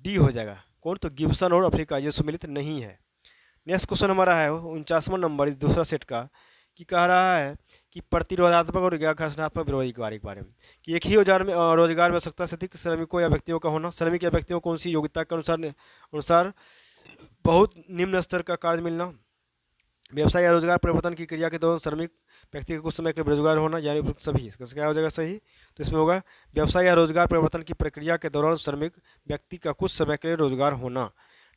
डी हो जाएगा। कौन? तो गिब्सन और अफ्रीका ये सम्मिलित नहीं है। नेक्स्ट क्वेश्चन हमारा है 49वां नंबर इस दूसरा सेट का, कि कह रहा है कि प्रतिरोधात्मक और घर्षणात्मक बेरोजगारी के बारे में, कि एक ही रोजगार में आवश्यकता से अधिक श्रमिकों या व्यक्तियों का होना, श्रमिक या व्यक्तियों को उनकी योग्यता के अनुसार बहुत निम्न स्तर का कार्य मिलना, व्यवसाय या रोजगार परिवर्तन की क्रिया के दौरान श्रमिक व्यक्ति का कुछ समय के लिए बेरोजगार होना, यानी सभी। इसका क्या हो जाएगा सही? तो इसमें होगा व्यवसाय या रोजगार परिवर्तन की प्रक्रिया के दौरान श्रमिक व्यक्ति का कुछ समय के लिए रोजगार होना।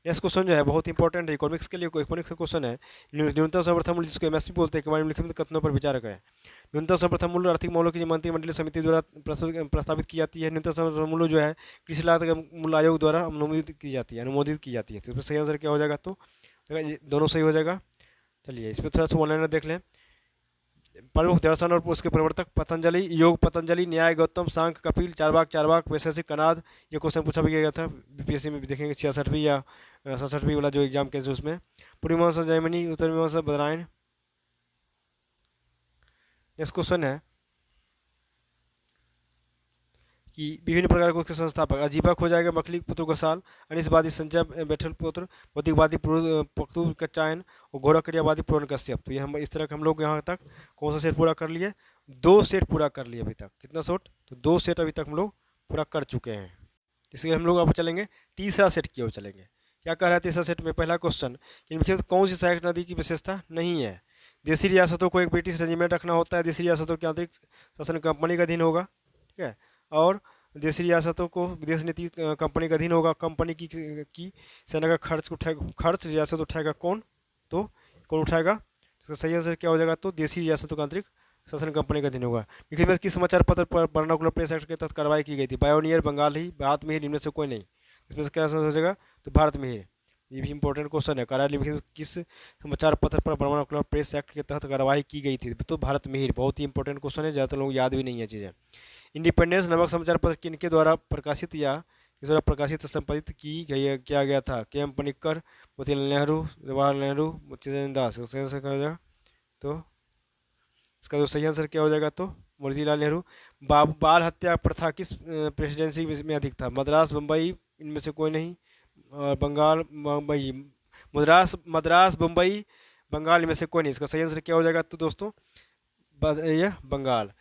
नेक्स्ट क्वेश्चन जो है बहुत इंपॉर्टेंट है इकोनॉमिक्स के लिए। इकोनॉमिक्स का क्वेश्चन है न्यूनतम समर्थन मूल्य जिसको एमएसपी बोलते हैं के बारे में निम्नलिखित कथनों पर विचार करें। न्यूनतम समर्थन मूल्य आर्थिक मामलों की मंत्रिमंडलीय समिति द्वारा प्रस्तावित की जाती है। न्यूनतम समर्थन मूल्य जो है कृषि लागत मूल्य आयोग द्वारा अनुमोदित की जाती है तो इसमें सही आंसर क्या हो जाएगा? तो दोनों सही हो जाएगा। चलिए इसमें थोड़ा सा ऑनलाइन देख लें। प्रमुख दर्शन और उसके प्रवर्तक पतंजलि, योग पतंजलि, न्याय गौतम, सांख्य कपिल, चारवाक वैशेषिक कनाद। ये क्वेश्चन पूछा भी गया था बीपीएससी में भी देखेंगे 66वीं या 67वीं वाला जो एग्जाम के उसमें। पूर्वी मीमांसा जैमिनी, उत्तर मीमांसा बदरायण। नेक्स्ट क्वेश्चन है कि विभिन्न प्रकार के उसके संस्थापक अजीबक हो जाएगा मखलिक पुत्र गोसाल, अनिसवादी संजय बैठल पुत्र, भौतिकवादी पख्तू कच्चायन और घोड़ाक्रियावादी पूर्ण कश्यप। तो ये हम इस तरह के हम लोग यहाँ तक कौन सा सेट पूरा कर लिए? 2 सेट पूरा कर लिए अभी तक। कितना सेट? तो 2 सेट अभी तक हम लोग पूरा कर चुके हैं। इसलिए हम लोग अब चलेंगे तीसरा सेट की ओर चलेंगे। क्या कह रहा है तीसरा सेट में? पहला क्वेश्चन, इनमें कौन सी सहायक नदी की विशेषता नहीं है? देशी रियासतों को एक ब्रिटिश रेजिमेंट रखना होता है, देशी रियासतों के आंतरिक शासन कंपनी का अधीन होगा, ठीक है, और देशी रियासतों को विदेश नीति कंपनी का अधीन होगा। कंपनी की सेना का खर्च रियासत उठाएगा कौन? तो कौन उठाएगा? इसका सही आंसर क्या हो जाएगा? तो देशी रियासतों का आंतरिक शासन कंपनी का अधीन होगा। निखिल में किस समाचार पत्र पर वर्नाकुलर प्रेस एक्ट के तहत कार्रवाई की गई थी? पायोनियर, बंगाल ही, भारत में ही, इनमें से कोई नहीं। इसमें से क्या आंसर हो जाएगा? तो भारत में ही। ये भी इंपॉर्टेंट क्वेश्चन है। कार्यालय में किस समाचार पत्र पर वर्नाकुलर प्रेस एक्ट के तहत कार्रवाई की गई थी? तो भारत में ही। बहुत ही इंपॉर्टेंट क्वेश्चन है, ज़्यादातर लोग याद भी नहीं है चीज़ें। इंडिपेंडेंस नामक समाचार पत्र किनके द्वारा प्रकाशित या किस द्वारा प्रकाशित संपादित किया गया था? के एम पनिक्कर, मोतीलाल नेहरू, जवाहरलाल नेहरू, चित्तरंजन दास। सही आंसर क्या हो जाएगा? तो इसका जो सही आंसर क्या हो जाएगा? तो मोतीलाल नेहरू। बाल हत्या प्रथा किस प्रेसिडेंसी में अधिक था? मद्रास, बम्बई, इनमें से कोई नहीं। और बंगाल, मुंबई, मद्रास, मुंबई, बंगाल, इनमें से कोई नहीं। इसका सही आंसर क्या हो जाएगा? तो दोस्तों यह बंगाल।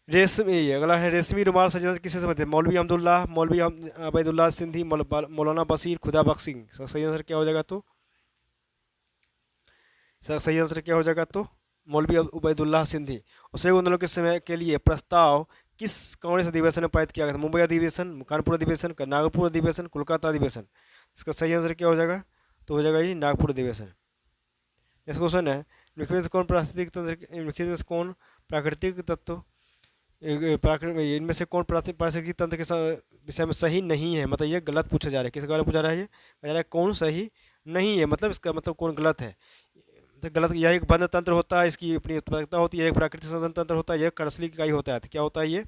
रेशमी, अगला है रेशमी रुमाल सजन किसे समझते हैं? मौलवी अब्दुल्ला, मौलवी अबैदुल्ला सिंधी, मौलाना बशीर, खुदा बख्शी। सही आंसर क्या हो जाएगा? तो सही आंसर क्या हो जाएगा? तो मौलवी उबैदुल्लाह सिंधी। और सहयोग आंदोलन के समय के लिए प्रस्ताव किस कांग्रेस अधिवेशन में पारित किया गया था? मुंबई अधिवेशन, कानपुर अधिवेशन, नागपुर अधिवेशन, कोलकाता अधिवेशन। इसका सही आंसर क्या हो जाएगा? तो हो जाएगा ये नागपुर अधिवेशन। नेक्स्ट क्वेश्चन है कौन प्राकृतिक तत्व इनमें से कौन पारिस्थितिक तंत्र के विषय में सही नहीं है? मतलब ये गलत पूछा जा रहा है। किस बारे में पूछा जा रहा है? ये कह रहा है कौन सही नहीं है, मतलब इसका मतलब कौन गलत है? तो गलत, यह एक बंद तंत्र होता है, इसकी अपनी उत्पादकता होती है, एक प्राकृतिक संसाधन तंत्र होता है, यह कर्सली इकाई होता है। तो क्या होता है ये,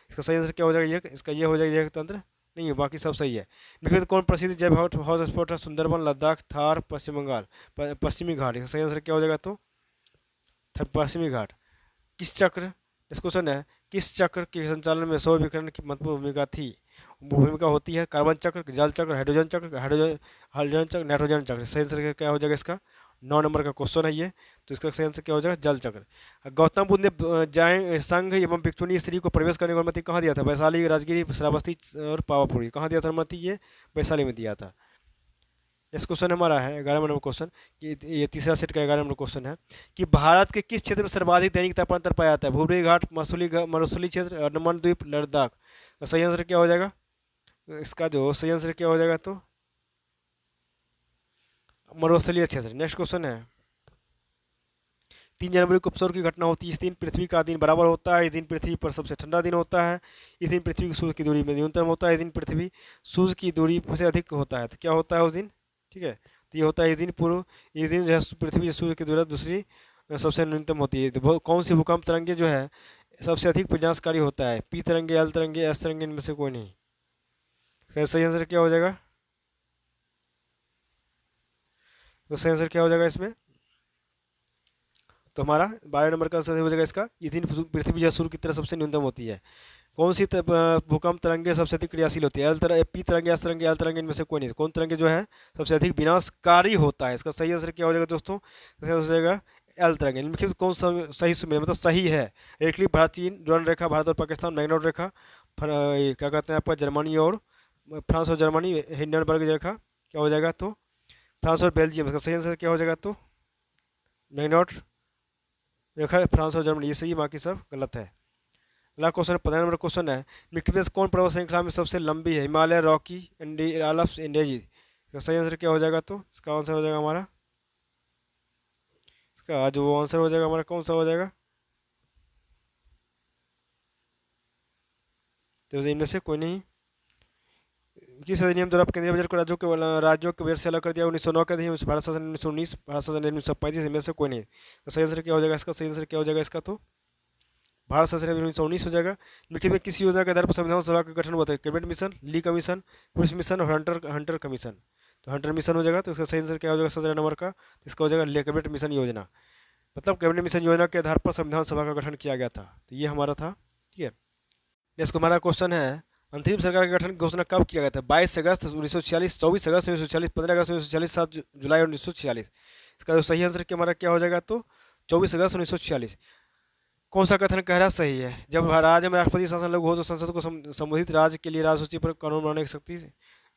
इसका सही आंसर क्या हो जाएगा, ये इसका ये हो जाएगा, यह तंत्र नहीं है, बाकी सब सही है। निम्नलिखित में कौन प्रसिद्ध जैव हॉटस्पॉट है, सुंदरबन, लद्दाख, थार, पश्चिम बंगाल, पश्चिमी घाट। इसका सही आंसर क्या हो जाएगा, तो पश्चिमी घाट। किस चक्र, इस क्वेश्चन है, किस चक्र के संचालन में सौर विकिरण की महत्वपूर्ण भूमिका थी। भूमिका होती है कार्बन चक्र, जल चक्र, हाइड्रोजन चक्र, हाइड्रोजन चक्र, नाइट्रोजन चक्र। सही आंसर क्या हो जाएगा इसका, 9 नंबर का क्वेश्चन है ये। तो इसका सही आंसर क्या हो जाएगा, जल चक्र। गौतम बुद्ध ने जाए संघ एवं भिक्षुणी स्त्री को प्रवेश करने की अनुमति कहाँ दिया था, वैशाली, राजगिरी, श्रावस्ती और पावापुरी। कहाँ दिया था अनुमति, ये वैशाली में दिया था। इस क्वेश्चन हमारा है 11 नंबर क्वेश्चन, कि ये तीसरा सेट का 11 नंबर क्वेश्चन है, कि भारत के किस क्षेत्र में सर्वाधिक दैनिक तापमान अंतर पाया जाता है, भूमध्य घाट, मरुस्थलीय क्षेत्र, अंडमान द्वीप, लद्दाख। तो सही आंसर क्या हो जाएगा, इसका जो सही आंसर क्या हो जाएगा, तो मरुस्थलीय क्षेत्र। नेक्स्ट क्वेश्चन है, 3 जनवरी को उपसौर की घटना होती है, इस दिन पृथ्वी का दिन बराबर होता है, इस दिन पृथ्वी पर सबसे ठंडा दिन होता है, इस दिन पृथ्वी की सूर्य की दूरी में न्यूनतम होता है, इस दिन पृथ्वी सूर्य की दूरी से अधिक होता है। तो क्या होता है उस दिन, ठीक है, तो ये होता है इस दिन पूर्व, इस दिन जो है पृथ्वी से सूर्य की दूरी दूसरी सबसे न्यूनतम होती है। तो कौन सी भूकंप तरंगे जो है सबसे अधिक विनाशकारी होता है, पी तरंगे, एल तरंगे, एस तरंगे, इनमें से कोई नहीं। तो सही आंसर क्या हो जाएगा, तो सही आंसर क्या हो जाएगा इसमें, तो हमारा 12 नंबर का आंसर हो जाएगा इसका, इस दिन पृथ्वी जो सूर्य की तरफ सबसे न्यूनतम होती है। कौन सी भूकंप तरंगे सबसे अधिक क्रियाशील होती है, एल तरंग, पी तरंगे, एस तरंगे, एल तरंगे, इनमें से कोई नहीं। कौन तरंगे जो है सबसे अधिक विनाशकारी होता है, इसका सही आंसर क्या हो जाएगा दोस्तों, सही हो जाएगा एल तरंगे। इनमें कौन सा सही सुमेर मतलब सही है, रेड क्लिफ भारत चीन, डोनाल्ड रेखा भारत और पाकिस्तान, मैग्नोट रेखा क्या कहते हैं आपका जर्मनी और फ्रांस और जर्मनी, हिंडनबर्ग रेखा क्या हो जाएगा, तो फ्रांस और बेल्जियम। इसका सही आंसर क्या हो जाएगा, तो मैग्नोट रेखा फ्रांस और जर्मनी, ये सही, बाकी सब गलत है। अगला क्वेश्चन 15 नंबर क्वेश्चन है, निम्नलिखित में से कौन पर्वत श्रृंखला में सबसे लंबी है, हिमालय, रॉकी, आल्प्स, एंडेजी। इसका सही आंसर क्या हो जाएगा, तो इसका आंसर हो जाएगा हमारा, इसका जो आंसर हो जाएगा हमारा कौन सा हो जाएगा, तो इनमें से कोई नहीं। किस अधिनियम द्वारा केंद्रीय बजट को राज्यों के बजट से अलग कर दिया, 1909 के अधिनियम, भारत शासन 1919, भारत शासन 1935, इनमें से कोई नहीं। तो सही आंसर क्या हो जाएगा इसका, सही आंसर क्या हो जाएगा इसका, तो भारत शासन 1919 हो जाएगा। निम्नलिखित में किस योजना के आधार पर संविधान सभा का गठन हुआ था, कैबिनेट मिशन, ली कमीशन, पुलिस मिशन और हंटर कमीशन। तो हंटर मिशन हो जाएगा, तो इसका सही आंसर क्या हो जाएगा 17 नंबर का, तो इसका हो जाएगा कैबिनेट मिशन योजना, मतलब कैबिनेट मिशन योजना के आधार पर संविधान सभा का गठन किया गया था। तो ये हमारा था, ठीक है। नेक्स्ट हमारा क्वेश्चन है, अंतरिम सरकार के गठन की घोषणा कब किया गया था, 22 अगस्त 1946, 24 अगस्त 1946, 15 अगस्त 1946, 7 जुलाई 1946। इसका जो सही आंसर क्या हमारा क्या हो जाएगा, तो 24 अगस्त 1946। कौन सा कथन कहना सही है, जब राज्य में राष्ट्रपति शासन लागू हो तो संसद को संबोधित राज्य के लिए राज्य सूची पर कानून बनाने की शक्ति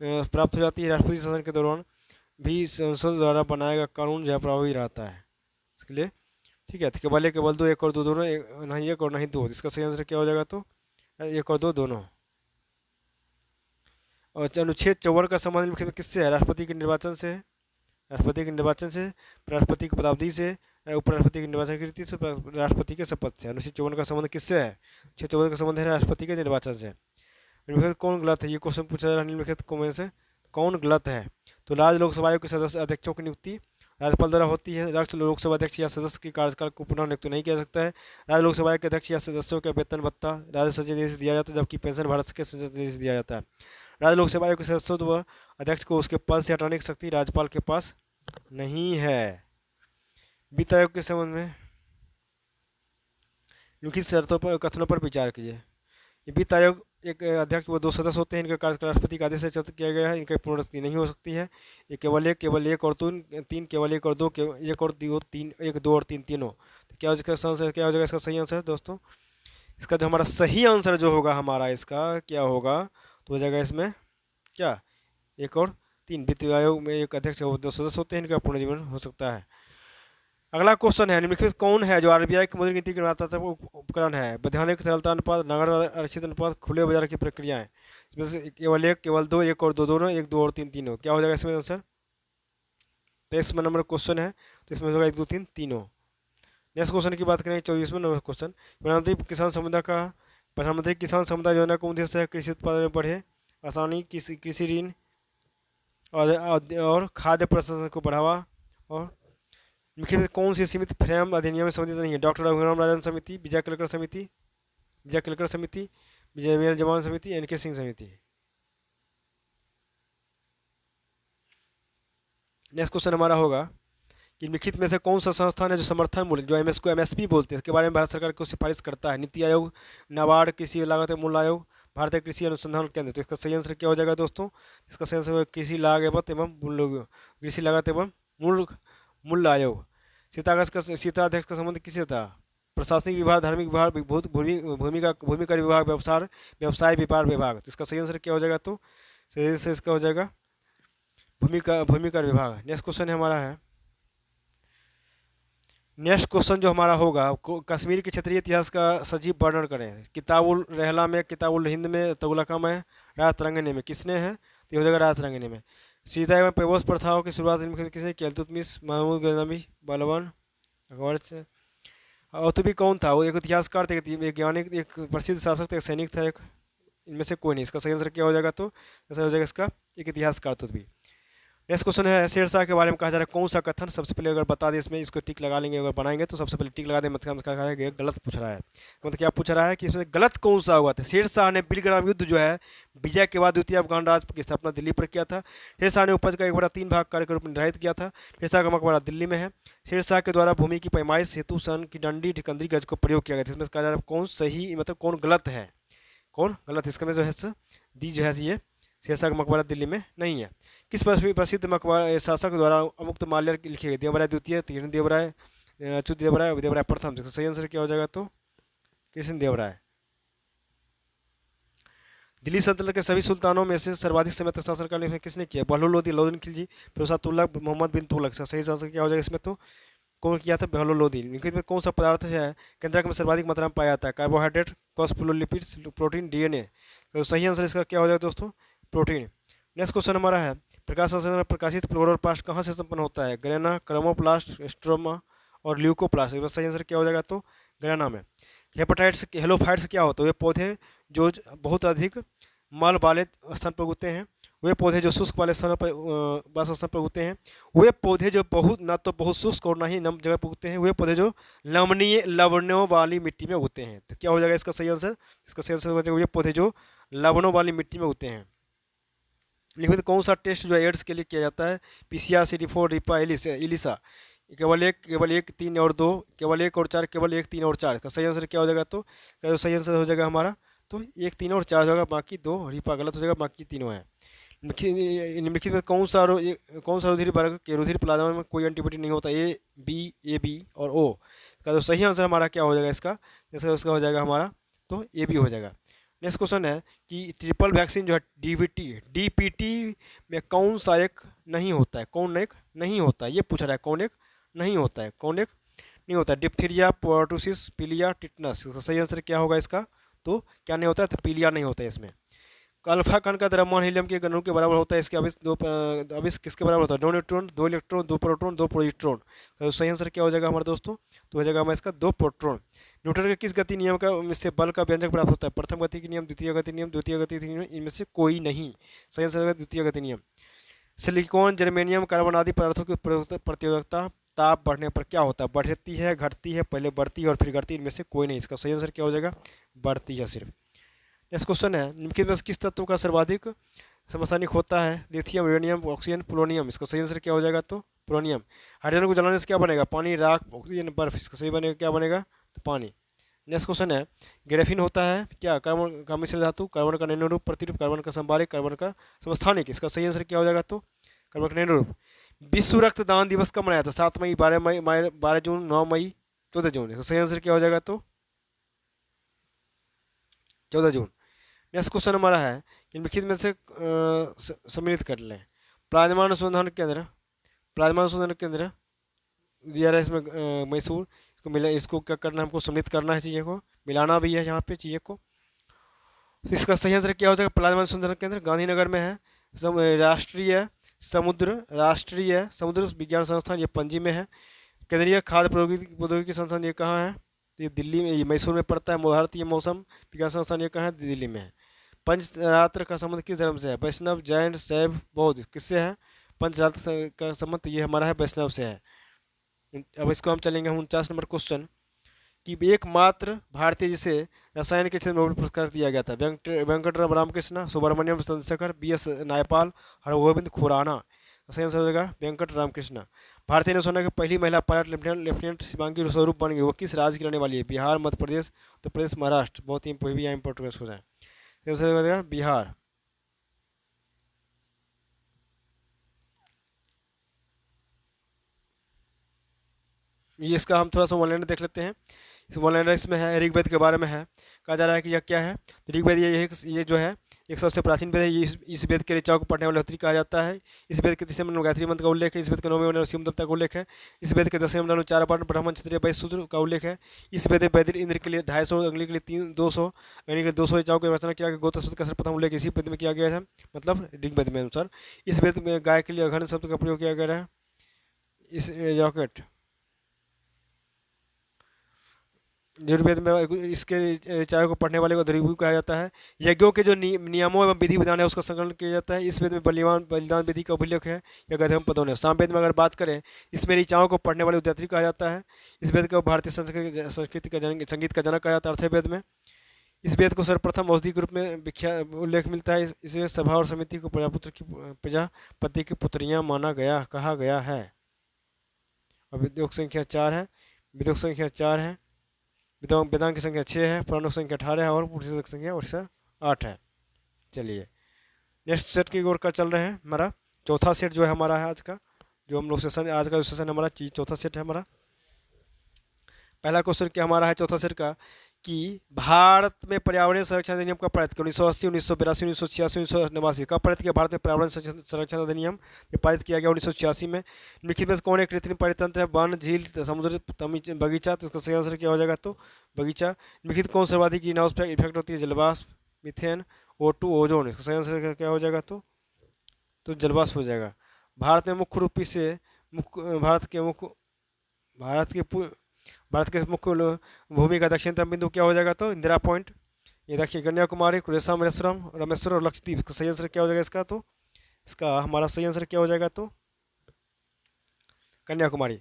प्राप्त हो जाती है, राष्ट्रपति शासन के दौरान भी संसद द्वारा बनाया गया कानून जो है प्रभावी रहता है इसके लिए, ठीक है। तो केवल एक, केवल दो, एक और दो दोनों, नहीं एक और नहीं दो। इसका सही आंसर क्या हो जाएगा, तो एक और दो दोनों। और अनुच्छेद 54 का संबंध किससे है, राष्ट्रपति के निर्वाचन से, राष्ट्रपति के निर्वाचन से, राष्ट्रपति की पदावधि से, उपराष्ट्रपति की निर्वाचन की रीति से, राष्ट्रपति के शपथ से। अनुच्छेद 54 का संबंध किससे है, अनुच्छेद 54 का संबंध है राष्ट्रपति के निर्वाचन से। निम्नलिखित कौन गलत है, ये क्वेश्चन पूछा जा रहा है, निम्नलिखित कौन से कौन गलत है। तो राज्य लोकसभा आयोग के सदस्य अध्यक्षों की नियुक्ति राज्यपाल द्वारा होती है, राज्य लोकसभा अध्यक्ष या सदस्य के कार्यकाल को पुनः नियुक्त नहीं किया सकता है, राज्य लोकसभा के अध्यक्ष या सदस्यों का वेतन भत्ता राज्य संसदीय निधि से दिया जाता है, जबकि पेंशन भारत के संसदीय निधि से दिया जाता है। राज्य लोकसभा आयोग के सदस्यों व अध्यक्ष को उसके पद से हटाने की शक्ति राज्यपाल के पास नहीं है। वित्त आयोग के संबंध में निम्नलिखित शर्तों पर कथनों पर विचार कीजिए। वित्त आयोग एक अध्यक्ष व 2 सदस्य होते हैं, इनका कार्यकाल राष्ट्रपति के आदेश से चयनित किया गया है, इनकी पुनर्नियुक्ति नहीं हो सकती है। ये केवल एक और तीन, केवल एक और दो, एक और दो तीन, एक दो और तीन, तीनों। तो क्या इसका आंसर क्या हो जाएगा, इसका सही आंसर दोस्तों, इसका जो हमारा सही आंसर जो होगा हमारा इसका क्या होगा, तो हो जाएगा इसमें क्या, एक और तीन। वित्त आयोग में एक अध्यक्ष व 2 सदस्य होते हैं, इनका पुनर्जीवन हो सकता है। अगला क्वेश्चन है, निम्नलिखित कौन है जो आरबीआई की मौद्रिक नीति के निर्मातात्मक उपकरण है, वैधानिक तरलता अनुपात, नगद आरक्षित अनुपात, खुले बाजार की प्रक्रियाएं। इसमें से केवल एक, केवल दो, एक और दो दोनों, एक दो और तीन तीनों। क्या हो जाएगा इसमें आंसर, 23 नंबर क्वेश्चन है, तो इसमें होगा 1 2 3 तीनों। नेक्स्ट क्वेश्चन की बात करें, 24 नंबर क्वेश्चन, प्रधानमंत्री किसान समुदाय योजना का उद्देश्य है कृषि उत्पादन में बढ़े, आसानी, कृषि ऋण और खाद्य प्रसंस्करण को बढ़ावा, और निम्नलिखित में कौन सी समिति फ्रेम अधिनियम में संबंधित नहीं है? डॉक्टर रघुराम राजन समिति, विजय केलकर समिति, विजय केलकर समिति, विजय वीर जवान समिति, एनके सिंह समिति। नेक्स्ट क्वेश्चन हमारा होगा कि निम्नलिखित में से कौन सा संस्थान है जो समर्थन मूल्य, जो एमएस को एमएसपी बोलते हैं, इसके बारे में भारत सरकार को सिफारिश करता है? नीति आयोग, नाबार्ड, कृषि लागत मूल्य आयोग, भारतीय कृषि अनुसंधान केंद्र। तो इसका सही आंसर क्या हो जाएगा दोस्तों? इसका सही आंसर होगा कृषि लागत एवं कृषि लागत एवं मूल्य आयोग। सीताध्यक्ष का संबंध किससे था? प्रशासनिक विभाग, धार्मिक विभाग, भूमिकर विभाग, व्यवसाय व्यापार विभाग। तो इसका सही आंसर क्या हो जाएगा? तो सही आंसर इसका हो जाएगा भूमिकर विभाग। नेक्स्ट क्वेश्चन हमारा है, नेक्स्ट क्वेश्चन जो हमारा होगा, कश्मीर के क्षेत्रीय इतिहास का सजीव वर्णन करें। किताबुल रहला में, किताबुल हिंद में, तुगलका में, राज तरंगिणी में। किसने है? तो हो जाएगा राज तरंगिणी में। सीधा एवं पेबोस प्रथाओं की शुरुआत किसने की? इल्तुतमिश, महमूद गजनवी, बलबन, अकबर से। औतुबी कौन था? वो एक इतिहासकार थे, एक वैज्ञानिक, एक प्रसिद्ध शासक थे, एक सैनिक था, एक। इनमें से कोई नहीं। इसका सही आंसर क्या हो जाएगा? तो ऐसा हो जाएगा इसका एक इतिहासकार औतुबी। नेक्स्ट क्वेश्चन है, शेरशाह के बारे में कहा जा रहा है कौन सा कथन? सबसे पहले अगर बता दें, इसमें इसको टिक लगा लेंगे, अगर बनाएंगे तो सबसे पहले टिक लगा दें, मतलब क्या है, गलत पूछ रहा है। मतलब क्या पूछ रहा है कि इसमें गलत कौन सा हुआ था? शेरशाह ने बिलग्राम युद्ध जो है विजय के बाद द्वितीय अफगान राज की स्थापना दिल्ली पर किया था। शेरशाह ने उपज का 1/3 भाग कार्य के रूप में निर्धारित किया था। शेरशाह का मकबरा दिल्ली में है। शेरशाह के द्वारा भूमि की पैमाइश हेतु सन की डंडी ठिकंदरी गज को प्रयोग किया गया था। इसमें कहा जा रहा है कौन सही, मतलब कौन गलत है, कौन गलत? इसका में जो है दी जो है ये शेरशाह का मकबरा दिल्ली में नहीं है। किस प्रसिद्ध मकबरा शासक द्वारा अमुक्त माल्य लिखे गए? देवराय द्वितीय, कृष्णदेवराय, अच्युतदेवराय, देवराय प्रथम। तो सही आंसर क्या हो जाएगा? तो कृष्णदेवराय। दिल्ली सल्तनत के सभी सुल्तानों में से सर्वाधिक समय तक शासनकाल किसने किया? बहलुल लोदी, लोदीन खिलजी, फिरोज तुगलक, मोहम्मद बिन तुगलक। सही आंसर क्या हो जाएगा इसमें? तो कौन किया था? बहलुल लोदी। निम्नलिखित में कौन सा पदार्थ है केंद्रक में सर्वाधिक मात्रा में पाया जाता है? Carbohydrate, phospholipids, protein, DNA. तो सही आंसर इसका क्या हो जाएगा दोस्तों? प्रोटीन। नेक्स्ट क्वेश्चन हमारा है, प्रकाश संश्लेषण में प्रकाशित क्लोरोप्लास्ट कहाँ से संपन्न होता है? ग्रेना, क्रोमोप्लास्ट, स्ट्रोमा और ल्यूकोप्लास्ट। इसका सही आंसर क्या हो जाएगा? तो ग्रेना में। हेपेटाइट्स, हेलोफाइट्स क्या होते हैं? वे पौधे जो बहुत अधिक मल वाले स्थान पर उगते हैं। वे पौधे जो शुष्क वाले स्थानों पर वासस्थान पर उगते हैं। वे पौधे जो बहुत ना तो बहुत शुष्क और ना ही नम जगह पर उगते हैं। वे पौधे जो लवणों वाली मिट्टी में उगते हैं। तो क्या हो जाएगा इसका सही आंसर? इसका सही आंसर हो जाएगा वे पौधे जो लवणों वाली मिट्टी में उगते हैं। निम्नलिखित कौन सा टेस्ट जो एड्स के लिए किया जाता है? पीसीआर, CD4, रिपा, इलिसा। केवल एक, 3 और 2, केवल 1 और 4, केवल 1, 3 और 4। का सही आंसर क्या हो जाएगा? तो सही आंसर हो जाएगा हमारा तो 1, 3 और 4 होगा, बाकी 2 रिपा गलत हो जाएगा, बाकी तीनों है। निम्नलिखित में कौन सा रुधिर वर्ग के रुधिर प्लाज्मा में कोई एंटीबॉडी नहीं होता? AB और O। का जो सही आंसर हमारा क्या हो जाएगा इसका? जैसे उसका हो जाएगा हमारा तो AB हो जाएगा। नेक्स्ट क्वेश्चन है कि ट्रिपल वैक्सीन जो है DPT में कौन सा एक नहीं होता है? कौन एक नहीं होता है ये पूछ रहा है। कौन एक नहीं होता है? कौन एक नहीं होता है? डिप्थीरिया, पोर्टोसिस, पीलिया, टिटनस। सही आंसर क्या होगा इसका? तो क्या नहीं होता है? तो पीलिया नहीं होता है इसमें। अल्फा कण का द्रव्यमान हीलियम के अणु के बराबर होता है। इसके अभिस किसके बराबर होता है? 2 न्यूट्रॉन, 2 इलेक्ट्रॉन, 2 प्रोटॉन, 2 पॉजिट्रॉन। तो सही आंसर क्या हो जाएगा हमारे दोस्तों? तो हो जाएगा हमारा इसका 2 प्रोटॉन। न्यूटन के किस गति नियम का से बल का व्यंजक प्राप्त होता है? प्रथम गति के नियम, द्वितीय गति नियम, द्वितीय गति नियम, इनमें से कोई नहीं। सही आंसर होगा द्वितीय गति नियम। सिलिकॉन, जर्मेनियम, कार्बन आदि पदार्थों की प्रतिरोधकता ताप बढ़ने पर क्या होता है? बढ़ती है, घटती है, पहले बढ़ती है और फिर घटती है, इनमें से कोई नहीं। इसका सही आंसर क्या हो जाएगा? बढ़ती है सिर्फ। नेक्स्ट क्वेश्चन है, निम्नलिखित में किस तत्व का सर्वाधिक समस्थानिक होता है? Lithium, uranium, oxygen, polonium. इसका सही आंसर क्या हो जाएगा? तो पोलोनियम। हाइड्रोजन को जलाने से क्या बनेगा? पानी, राख, ऑक्सीजन, बर्फ। इसका सही बनेगा क्या बनेगा? तो पानी। नेक्स्ट क्वेश्चन है, ग्रेफिन होता है क्या? कार्बन का मिश्र धातु, कार्बन का नैनो रूप, प्रतिरूप, कार्बन का संवाहक, कार्बन का समस्थानिक। इसका सही आंसर क्या हो जाएगा? तो कार्बन का नैनो रूप। विश्व रक्तदान दिवस कब मनाया था? 7 मई, 12 जून, 9 मई, 14 जून। इसका सही आंसर क्या हो जाएगा? तो 14 जून। नेक्स्ट क्वेश्चन हमारा है कि निम्नलिखित में से सम्मिलित कर लें। प्लाज्मा अनुसंधान केंद्र, प्लाज्मा अनुसंधान केंद्र दिया रहा है इसमें मैसूर। इसको क्या करना है? हमको सम्मिलित करना है, चीज़ें को मिलाना भी है यहाँ पे चीज़ें को। तो इसका सही आंसर क्या हो जाएगा? प्लाज्मा अनुसंधान केंद्र गांधीनगर में है। राष्ट्रीय समुद्र विज्ञान संस्थान ये पणजी में है। केंद्रीय खाद्य प्रौद्योगिकी संस्थान ये कहाँ है? तो ये दिल्ली में, ये मैसूर में पड़ता है। भारतीय मौसम विज्ञान संस्थान ये कहाँ है? दिल्ली में है। पंचरात्र का संबंध किस धर्म से है? वैष्णव, जैन, शैव, बौद्ध। किससे है पंचरात्र का संबंध? ये हमारा है वैष्णव से है। अब इसको हम चलेंगे 49 नंबर क्वेश्चन कि एकमात्र भारतीय जिसे रसायन के क्षेत्र में नोबेल पुरस्कार दिया गया था, वेंकटराम रामकृष्ण, सुब्रमण्यम चंद्रशेखर, बी एस नायपाल, हरगोविंद खुराना। सही आंसर हो जाएगा वेंकट रामकृष्ण। भारतीय नौसेना की पहली महिला पायलट लेफ्टिनेंट शिवांगी स्वरूप बन गई, वो किस राज्य की रहने वाली है? बिहार, मध्य प्रदेश, उत्तर प्रदेश, महाराष्ट्र। बहुत ही इंपॉर्टेंट हो जाए। सही आंसर हो जाएगा बिहार। ये इसका हम थोड़ा सा वन लाइनर देख लेते हैं। इस वन लाइनर इसमें है, ऋग्वेद के बारे में है। कहा जा रहा है कि यह क्या है, तो ऋग्वेद ये जो है एक सबसे प्राचीन वेद है। ये इस वेद के ऋचाओं को पढ़ने वाले होत्री कहा जाता है। इस वेद के 30वें मंडल में गायत्री मंत्र का उल्लेख है। इस वेद के 9वें मंडल में शिव देवता का उल्लेख है। इस वेद के 10वें मंडल में 4 वर्ण ब्राह्मण क्षत्रिय वैश्य शूद्र का उल्लेख है। इस वेद में वैदिक इंद्र के लिए 250, अग्नि के लिए 200, अग्नि के लिए 200 ऋचाओं की रचना किया गया। गोत्र शब्द का सर्वप्रथम उल्लेख इसी वेद में किया गया है, मतलब ऋग्वेद में अनुसार। इस वेद में गाय के लिए अघन शब्द का प्रयोग किया गया है। इस जॉकेट यजुर्वेद में इसके ऋचाओं को पढ़ने वाले को ध्रुव कहा जाता है। यज्ञों के जो नियमों एवं विधि विधान है उसका संकलन किया जाता है। इस वेद में बलिदान विधि का उल्लेख है या गधर्म पदों ने। सामवेद में अगर बात करें, इसमें ऋचाओं को पढ़ने वाले उद्यत्री कहा जाता है। इस वेद को भारतीय संस्कृति का संगीत का जनक कहा जाता है अर्थवेद में। इस वेद को सर्वप्रथम औषधि के रूप में उल्लेख मिलता है। इसमें सभा और समिति को प्रजापति की पुत्रियां माना गया कहा गया है। और विद्योग संख्या 4 है, विद्योग संख्या 4 है, वेदांग की संख्या 6 है, पुराणों की संख्या 18 है और पुरुषों की संख्या 8 है। चलिए नेक्स्ट सेट की ओर का चल रहे हैं। हमारा चौथा सेट जो है हमारा है आज का, जो हम लोग सेशन आज का सेशन हमारा चौथा सेट है हमारा। पहला क्वेश्चन क्या हमारा है चौथा सेट का कि भारत में पर्यावरण संरक्षण अधिनियम कब पारित किया? 1980, 1982, 1986, 1989। कब पारित किया भारत में पर्यावरण संरक्षण अधिनियम? ये पारित किया गया 1986 में। निम्नलिखित में से कौन एक कृत्रिम परितंत्र है? वन, झील, समुद्र, बगीचा। तो इसका सही आंसर क्या हो जाएगा? तो बगीचा। निम्नलिखित कौन सर्वाधिक ग्रीन हाउस इफेक्ट होती है? जलवाष्प, मीथेन, O2, ओजोन। इसका सही आंसर क्या हो जाएगा? तो जलवाष्प हो जाएगा। भारत में मुख्य रूप से भारत के मुख्य भूमि का दक्षिणतम बिंदु क्या हो जाएगा? तो इंदिरा पॉइंट। ये दक्षिण कन्याकुमारी, कुरेशम, रामेश्वर और लक्षद्वीप। इसका सही आंसर क्या हो जाएगा इसका? तो इसका हमारा सही आंसर क्या हो जाएगा? तो कन्याकुमारी।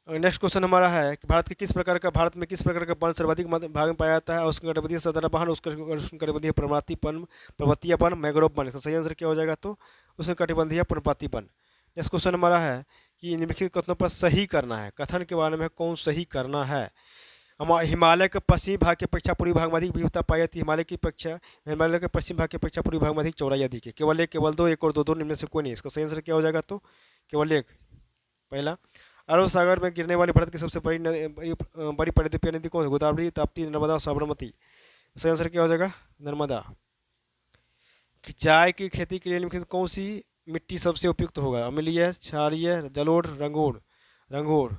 नेक्स्ट क्वेश्चन हमारा है कि भारत में किस प्रकार का वन सर्वाधिक भाग में पाया जाता है? उष्णकटिबंधीय सदाबहार, उष्णकटिबंधीय पर्वतीय वन, मैंग्रोव वन। इसका सही आंसर क्या हो जाएगा? तो उष्णकटिबंधीय पर्वतीय वन। नेक्स्ट क्वेश्चन हमारा है कि निम्नलिखित कथनों पर सही करना है। कथन के बारे में कौन सही करना है? हिमालय के पश्चिमी भाग की अपेक्षा पूर्वी भाग में अधिक विविधता पाई जाती है। हिमालय के पश्चिम भाग की अपेक्षा पूर्वी भाग में अधिक चौड़ाई अधिक है। केवल एक, केवल दो, एक और दो, निम्न में से कोई नहीं। इसका सही आंसर क्या हो जाएगा? तो केवल एक, पहला। अरब सागर में गिरने वाली भारत की सबसे बड़ी पनडुब्बी नदी कौन है? गोदावरी, ताप्ती, नर्मदा, साबरमती। सही आंसर क्या हो जाएगा? नर्मदा। कि चाय की खेती के लिए निम्नलिखित कौन सी मिट्टी सबसे उपयुक्त होगा? अम्लीय, क्षारीय, जलोढ़, रंगूर रेगूर।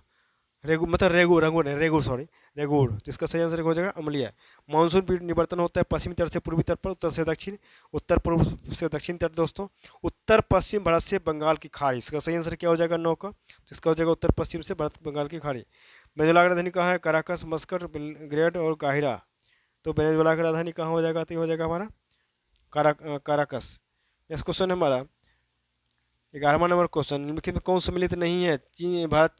तो इसका सही आंसर हो जाएगा अम्लीय। मानसून परिवर्तन होता है पश्चिमी तट से पूर्वी तट पर, उत्तर से दक्षिण, उत्तर पूर्व से दक्षिण तट। दोस्तों उत्तर पश्चिम भारत से बंगाल की खाड़ी। इसका सही आंसर क्या हो जाएगा? 9 का। तो इसका हो जाएगा उत्तर पश्चिम से भारत बंगाल की खाड़ी। वेनेजुएला की राजधानी कहाँ है? कराकस, मस्कट, बेलग्रेड और काहिरा। तो वेनेजुएला की राजधानी कहाँ हो जाएगा? तो हो जाएगा हमारा काराकस। नेक्स्ट क्वेश्चन है हमारा 11वां नंबर क्वेश्चन। निम्नलिखित में कौन सम्मिलित नहीं है? चीन, भारत,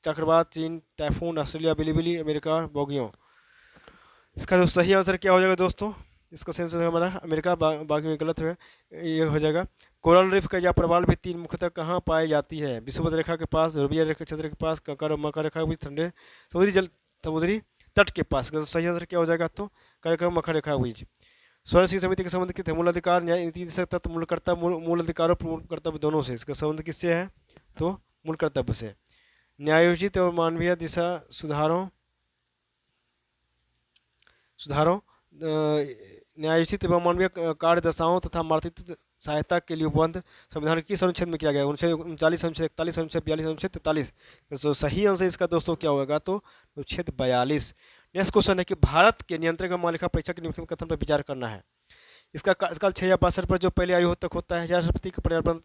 चक्रवात, चीन, टाइफून, ऑस्ट्रेलिया, बिलिबिली, अमेरिका और बोगियों। इसका जो सही आंसर क्या हो जाएगा दोस्तों? इसका सही आंसर हमारा अमेरिका, बाकी में गलत है। ये हो जाएगा। कोरल रीफ का यह प्रवाल भी 3 मुख्यतः कहाँ पाई जाती है? विषुवत रेखा के पास, ध्रुवीय रेखा क्षेत्र के पास, कंकर और मकर रेखा के बीच, ठंडे समुद्री तट के पास। सही आंसर क्या हो जाएगा? तो कंकर मकर रेखा के बीच। स्वर्ण सिंह समिति के संबंध किस? मूल अधिकार, न्याय, नीति निदेशक तत्व, मूल अधिकार और मूल कर्तव्य दोनों से। इसका संबंध किससे है? तो मूल कर्तव्य से। न्यायोचित और मानवीय दिशा सुधारों न्यायोचित एवं मानवीय कार्य दशाओं तथा मातृत्व सहायता के लिए उपबंध संविधान के किस अनुच्छेद में किया गया? 39 अनुच्छेद, 41 अनुच्छेद, 42 अनुच्छेद, 43। तो सही आंसर इसका दोस्तों क्या होगा? तो अनुच्छेद 42। नेक्स्ट क्वेश्चन है कि भारत के नियंत्रक मालिका परीक्षा के निम्नलिखित कथन पर विचार करना है। इसका कार्यकाल 6 या 62 पर जो पहले आयु तक होता है। राष्ट्रपति के पर्यावरण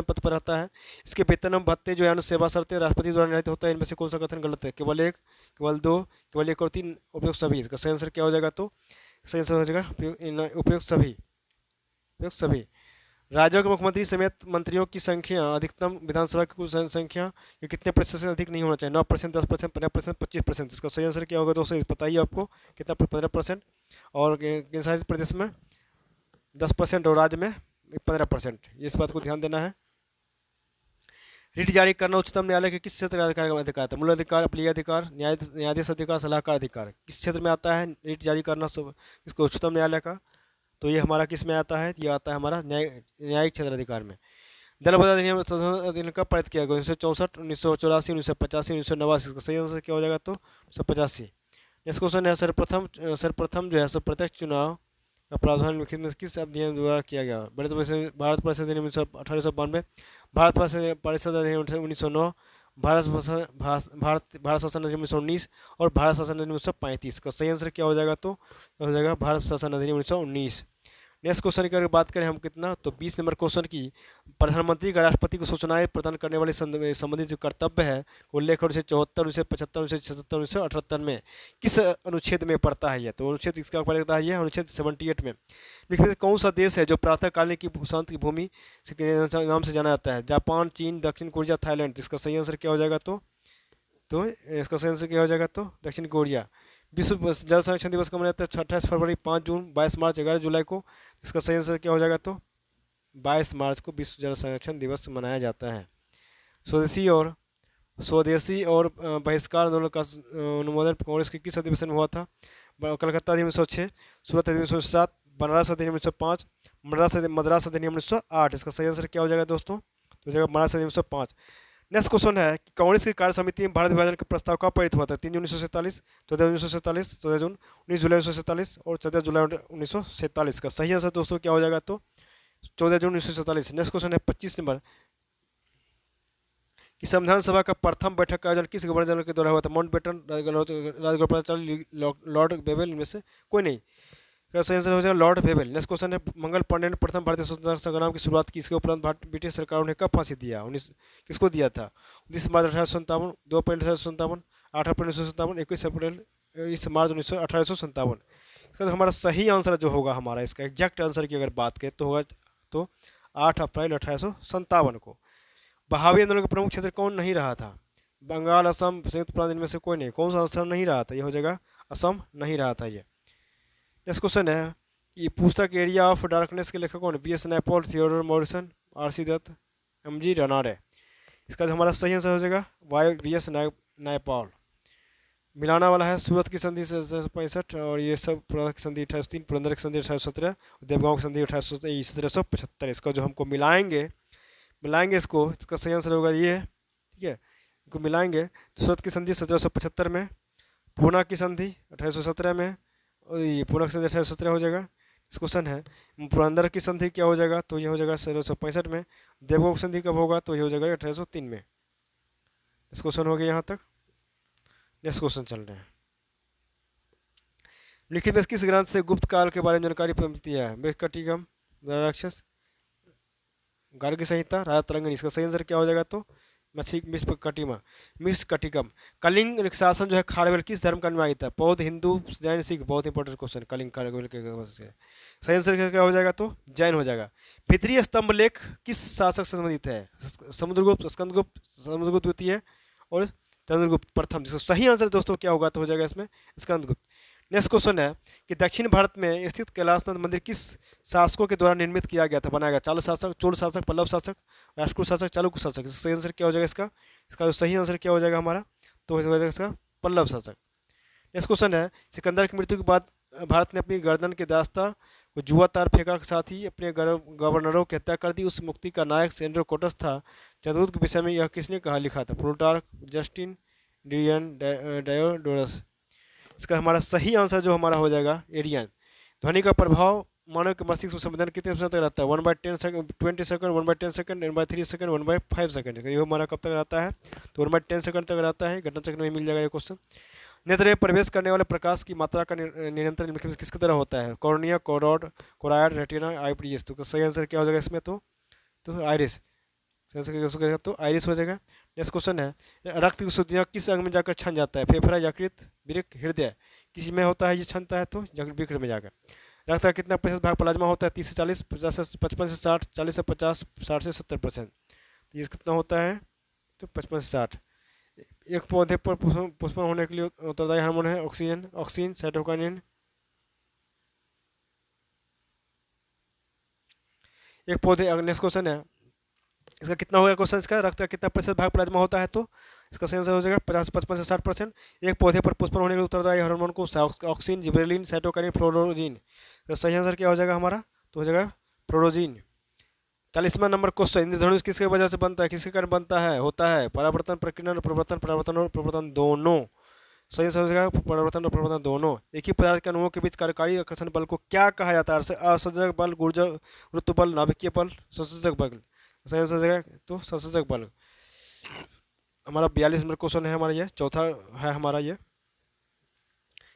पद पर रहता है। इसके वेतन एवं भत्ते जो है सेवा शर्तें राष्ट्रपति द्वारा निर्धारित होता है। इनमें से कौन सा कथन गलत है? केवल एक, केवल दो, केवल एक और तीन, उपयुक्त सभी। इसका सही आंसर क्या हो जाएगा? तो सही आंसर हो जाएगा उपयुक्त सभी। राज्यों के मुख्यमंत्री समेत मंत्रियों की संख्या अधिकतम विधानसभा की कुल संख्या ये कितने प्रतिशत से अधिक नहीं होना चाहिए? 9%, 10%, 15%, 25%। इसका सही आंसर क्या होगा दोस्तों, बताइए आपको कितना? 15%। और केंद्र शासित प्रदेश में 10% और राज्य में 15%। इस बात को ध्यान देना है। रिट जारी करना उच्चतम न्यायालय के किस क्षेत्र का अधिकार था? मूलाधिकार, अपीलीय अधिकार, न्यायाधीश अधिकार, सलाहकार अधिकार, किस क्षेत्र में आता है रिट जारी करना इसको उच्चतम न्यायालय का? तो ये हमारा किस में आता है? ये आता है हमारा न्यायिक क्षेत्र अधिकार में। दल बदल अधिनियम कब पारित किया गया? 1964, 1984, 1985, 1989। इसका सही आंसर क्या हो जाएगा? तो 1985। नेक्स्ट क्वेश्चन है, सर्वप्रथम जो है प्रत्यक्ष चुनाव का प्रावधान लिखित में किस अधिनियम द्वारा किया गया? भारत परिषद अधिनियम 1892, भारत परिषद अधिनियम 1909, भारत शासन अधिनियम 1919 और भारत शासन अधिनियम 1935। का सही आंसर क्या हो जाएगा? तो हो जाएगा भारत शासन अधिनियम 1919। नेक्स्ट क्वेश्चन की अगर बात करें हम कितना, तो 20 नंबर क्वेश्चन की, प्रधानमंत्री का राष्ट्रपति को सूचनाएं प्रदान करने वाले संबंधित जो कर्तव्य है उल्लेख 1974, 1975, 1976, 1978 में किस अनुच्छेद में पड़ता है? तो अनुच्छेद इसका पड़ता है, अनुच्छेद 78 में। निम्नलिखित कौन सा देश है जो प्रातःकालीन की शांत की भूमि के नाम से जाना जाता है? जापान, चीन, दक्षिण कोरिया, थाईलैंड। इसका सही आंसर क्या हो जाएगा? तो इसका सही आंसर क्या हो जाएगा? तो दक्षिण कोरिया। विश्व जल संरक्षण दिवस कब मनाया जाता है? 28 फरवरी, 5 जून, 22 मार्च, 11 जुलाई को। इसका सही आंसर क्या हो जाएगा? तो 22 मार्च को विश्व जल संरक्षण दिवस मनाया जाता है। स्वदेशी और बहिष्कार आंदोलन का अनुमोदन कांग्रेस के किस अधिवेशन में हुआ था? कलकत्ता अधिनियम 1906, सूरत अधिनियम 1907, बनारस अधिनियम 1905, मद्रास अधिनियम 1908। इसका सही आंसर क्या हो जाएगा दोस्तों? तो हो जाएगा बनारस अधिनियम 1905। नेक्स्ट क्वेश्चन है कि कांग्रेस की कार्य समिति में भारत विभाजन का प्रस्ताव कब पारित हुआ था? 3 जून 1947, 14 जून 1947, 14 जून, 19 जुलाई 1947 और 14 जुलाई 1947। का सही आंसर दोस्तों क्या हो जाएगा? तो 14 जून 1947। नेक्स्ट क्वेश्चन है 25 नंबर कि संविधान सभा का प्रथम बैठक का आयोजन किस गवर्नर जनरल के द्वारा हुआ था? माउंटबेटन, राजगोपालाचारी, लॉर्ड वेवेल, इनमें से कोई नहीं। का सही आंसर हो जाएगा लॉर्ड वेवेल। नेक्स्ट क्वेश्चन है, मंगल पांडे ने प्रथम भारतीय स्वतंत्रता संग्राम की शुरुआत की, इसके उपरांत ब्रिटिश सरकार ने कब फांसी दिया? 19 किसको दिया था? 19 मार्च 1857, 2 अप्रैल 1857, 8 अप्रैल 1957, 21 अप्रैल 21 मार्च 1857। इसका हमारा सही आंसर जो होगा, हमारा इसका एग्जैक्ट आंसर की अगर बात करें तो होगा तो 8 अप्रैल 1857 को। बहावी आंदोलन का प्रमुख क्षेत्र कौन नहीं रहा था? बंगाल, असम, संयुक्त प्रांत, इनमें से कोई नहीं। कौन सा आंसर नहीं रहा था? ये हो जाएगा असम नहीं रहा था ये। नेक्स्ट क्वेश्चन है कि पुस्तक एरिया ऑफ डार्कनेस के लेखक कौन? V S Naipaul, Theodore Morison, R C Dutt, M G Ranade. इसका जो हमारा सही आंसर हो जाएगा वाई बी एस नैपॉल। मिलाना वाला है सूरत की संधि 1765 और ये सब की संधि 1803, पुरंदर की संधि 1817, देवगांव की संधि 1775। इसका जो हमको मिलाएंगे इसका सही आंसर होगा ये, ठीक है। इनको मिलाएंगे तो सूरत की संधि 1775 में, पूना की संधि 1817 में, और ये पूना की संधि 1817 हो जाएगा। इस क्वेश्चन है पुरंदर की संधि क्या हो जाएगा? तो ये हो जाएगा 1765 में। देवगांव की संधि कब होगा? तो ये हो जाएगा 1803 में। इस क्वेश्चन हो गया यहाँ तक। नेक्स्ट क्वेश्चन चल रहे हैं, लिखित में किस ग्रंथ से गुप्त काल के बारे में जानकारी मिलती है? मृगकटिकम, राक्षस, गार्गी संहिता, राजा तरंगिणी। इसका सही आंसर क्या हो जाएगा? तो मृगकटिकम। कलिंग शासन जो है खारवेल किस धर्म का अनुयायी था? बौद्ध, हिंदू, जैन, सिख। बहुत इंपॉर्टेंट क्वेश्चन कलिंग खारवेल के से। सही आंसर क्या हो जाएगा? तो जैन हो जाएगा। भीतरी स्तंभ लेख किस शासक से संबंधित है? समुद्रगुप्त, स्कंदगुप्त, समुद्रगुप्त द्वितीय और चंद्रगुप्त प्रथम। जिसका सही आंसर दोस्तों क्या होगा? तो हो जाएगा इसमें स्कंदगुप्त। नेक्स्ट क्वेश्चन है कि दक्षिण भारत में स्थित कैलाशनाथ मंदिर किस शासकों के द्वारा निर्मित किया गया था, बनाया गया? चालु शासक, चोल शासक, पल्लव शासक, राष्ट्रकूट शासक, चालुक्य शासक। सही आंसर क्या हो जाएगा इसका? इसका जो सही आंसर क्या हो जाएगा हमारा? तो हो जाएगा इसका पल्लव शासक। नेक्स्ट क्वेश्चन है सिकंदर की मृत्यु के बाद भारत ने अपनी गर्दन के दास्ता को जुआ तार फेंका के साथ ही अपने गवर्नरों की हत्या कर दी। उस मुक्ति का नायक सेंड्रो कोटस था। चंद्रगुप्त के विषय में यह किसने कहा लिखा था? Plutarch, Justin, Dion, Diodorus. इसका हमारा सही आंसर जो हमारा हो जाएगा एरियन। ध्वनि का प्रभाव मानव के मस्तिष्क में संवेदन कितने तक रहता है? 1/10 second, 20 second, 1/10 second, 1/3 second, 1/5 second. ये हमारा कब तक रहता है? तो 1/10 सेकंड तक रहता है। घटना चक्र में मिल जाएगा ये क्वेश्चन। नेत्र में प्रवेश करने वाले प्रकाश की मात्रा का नियंत्रण निम्नलिखित किसकी तरह होता है? Cornea, choroid, retina, IPS. तो सही आंसर क्या हो जाएगा इसमें? तो आइरिस। तो आइरिस हो जाएगा। नेक्स्ट क्वेश्चन है रक्त की शुद्धियाँ किस अंग में जाकर छन जाता है? फेफड़ा, यकृत, वृक्क, हृदय। किसी में होता है ये छनता है? तो वृक्क में जाकर। रक्त का कितना प्रतिशत भाग प्लाज्मा होता है? 30 से 40, 50 से 55 से 60, 40 से 50, 60 से 70%। तो ये कितना होता है? तो 55 से 60। एक पौधे पर पुष्पन होने के लिए उत्तरदायी हार्मोन है ऑक्सीजन, ऑक्सीन, साइटोकाइनिन। एक पौधे, नेक्स्ट क्वेश्चन है, इसका कितना होगा क्वेश्चन इसका? रक्त का कितना प्रतिशत भाग प्लाज्मा होता है? तो इसका सही आंसर हो जाएगा 50, 55 से 60%। एक पौधे पर पुष्पन होने के लिए उत्तरदायी हार्मोन को ऑक्सीन, जिबरेलिन, साइटोकाइनिन, फ्लोरोजिन। तो सही आंसर क्या हो जाएगा हमारा? तो हो जाएगा फ्लोरोजिन। 40वां नंबर क्वेश्चन, इंद्रधनुष किसके वजह से बनता है, किसके कारण बनता है, होता है? परावर्तन प्रकीर्णन, प्रवर्तन, परावर्तन और प्रवर्तन दोनों। सही आंसर हो जाएगा परावर्तन और प्रवर्तन दोनों। एक ही पदार्थ के अणुओं के बीच कार्यकारी आकर्षण बल को क्या कहा जाता है? असंयोजक बल, गुरुत्व बल, नाभिकीय बल, संयोजक बल। सही आंसर हो जाएगा तो संयोजक बल। हमारा 42 नंबर क्वेश्चन है हमारा, ये चौथा है हमारा, ये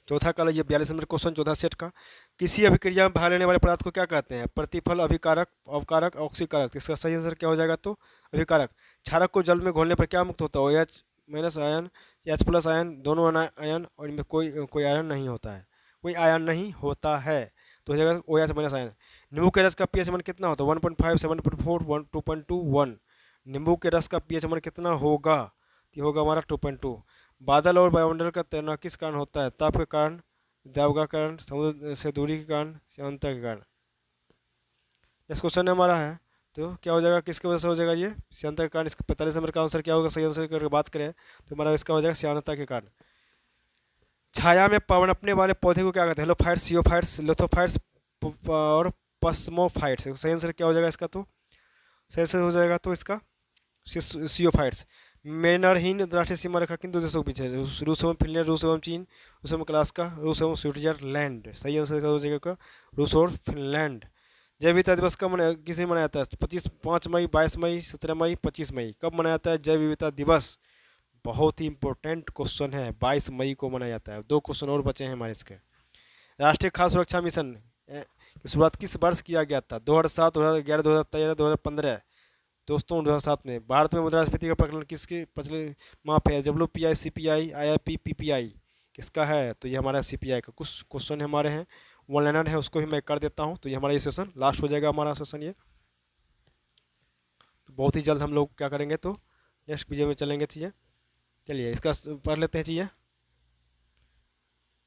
चौथा कल, ये 42 नंबर क्वेश्चन चौथा सेट का। किसी अभिक्रिया में भाग लेने वाले पदार्थ को क्या कहते हैं? प्रतिफल, अभिकारक, अवकारक, ऑक्सीकारक। इसका सही आंसर क्या हो जाएगा? तो अभिकारक। क्षारक को जल में घोलने पर क्या मुक्त होता है? OH minus ion, H+ ion, दोनों आयन, और इनमें कोई आयन नहीं होता है, कोई आयन नहीं होता है। तो हो जाएगा OH माइनस आयन। नींबू के रस का pH मान कितना होता है? 1.5, 7.4, 2.2, 1। नींबू के रस का pH मान कितना होगा? ये होगा हमारा 2.2। बादल और वायुमंडल का तैरना किस कारण होता है? ताप के कारण, दाब के कारण, समुद्र से दूरी के कारण, श्यानता के कारण। नेक्स्ट क्वेश्चन हमारा है, तो क्या हो जाएगा, किसकी वजह से हो जाएगा? ये श्यानता के कारण। इसका 45 नंबर का आंसर क्या होगा? सही आंसर करके बात करें तो हमारा इसका हो जाएगा श्यानता के कारण। छाया में पनपने वाले पौधे को क्या कहते हैं? हेलोफाइट्स, जियोफाइट्स, लिथोफाइट्स और पस्मोफाइट्स। सही आंसर क्या हो जाएगा इसका? तो सही आंसर हो जाएगा तो इसका सियोफाइट्स। मेनरहीन राष्ट्रीय सीमा रेखा किन दो देशों के बीच है? रूस एवं फिनलैंड, रूस एवं चीन, रूस एवं अलास्का, रूस एवं स्विट्जरलैंड। सही आंसर हो जाएगा रूस और फिनलैंड। जैव विविधता दिवस कब किस दिन मनाया जाता है? 5 मई, 22 मई, 17 मई, 25 मई। कब मनाया जाता है जैव विविधता दिवस? बहुत ही इंपॉर्टेंट क्वेश्चन है, 22 मई को मनाया जाता है। 2 क्वेश्चन और बचे हैं हमारे इसके। राष्ट्रीय खाद्य सुरक्षा मिशन की शुरुआत किस वर्ष किया गया था? 2007, 2011, 2013, 2015। दोस्तों 2007 में। भारत में मुद्रास्फीति का प्रकलन किसके प्रचलित माप है? WPI, CPI, IIP, PPI। किसका है? तो ये हमारा CPI का। कुछ क्वेश्चन हमारे हैं वन लाइनर है, उसको भी मैं कर देता हूँ। तो ये हमारा ये सेशन लास्ट हो जाएगा, हमारा सेशन ये। तो बहुत ही जल्द हम लोग क्या करेंगे, तो नेक्स्ट वीडियो में चलेंगे चीज़ें। चलिए इसका पढ़ लेते हैं चीज़ें।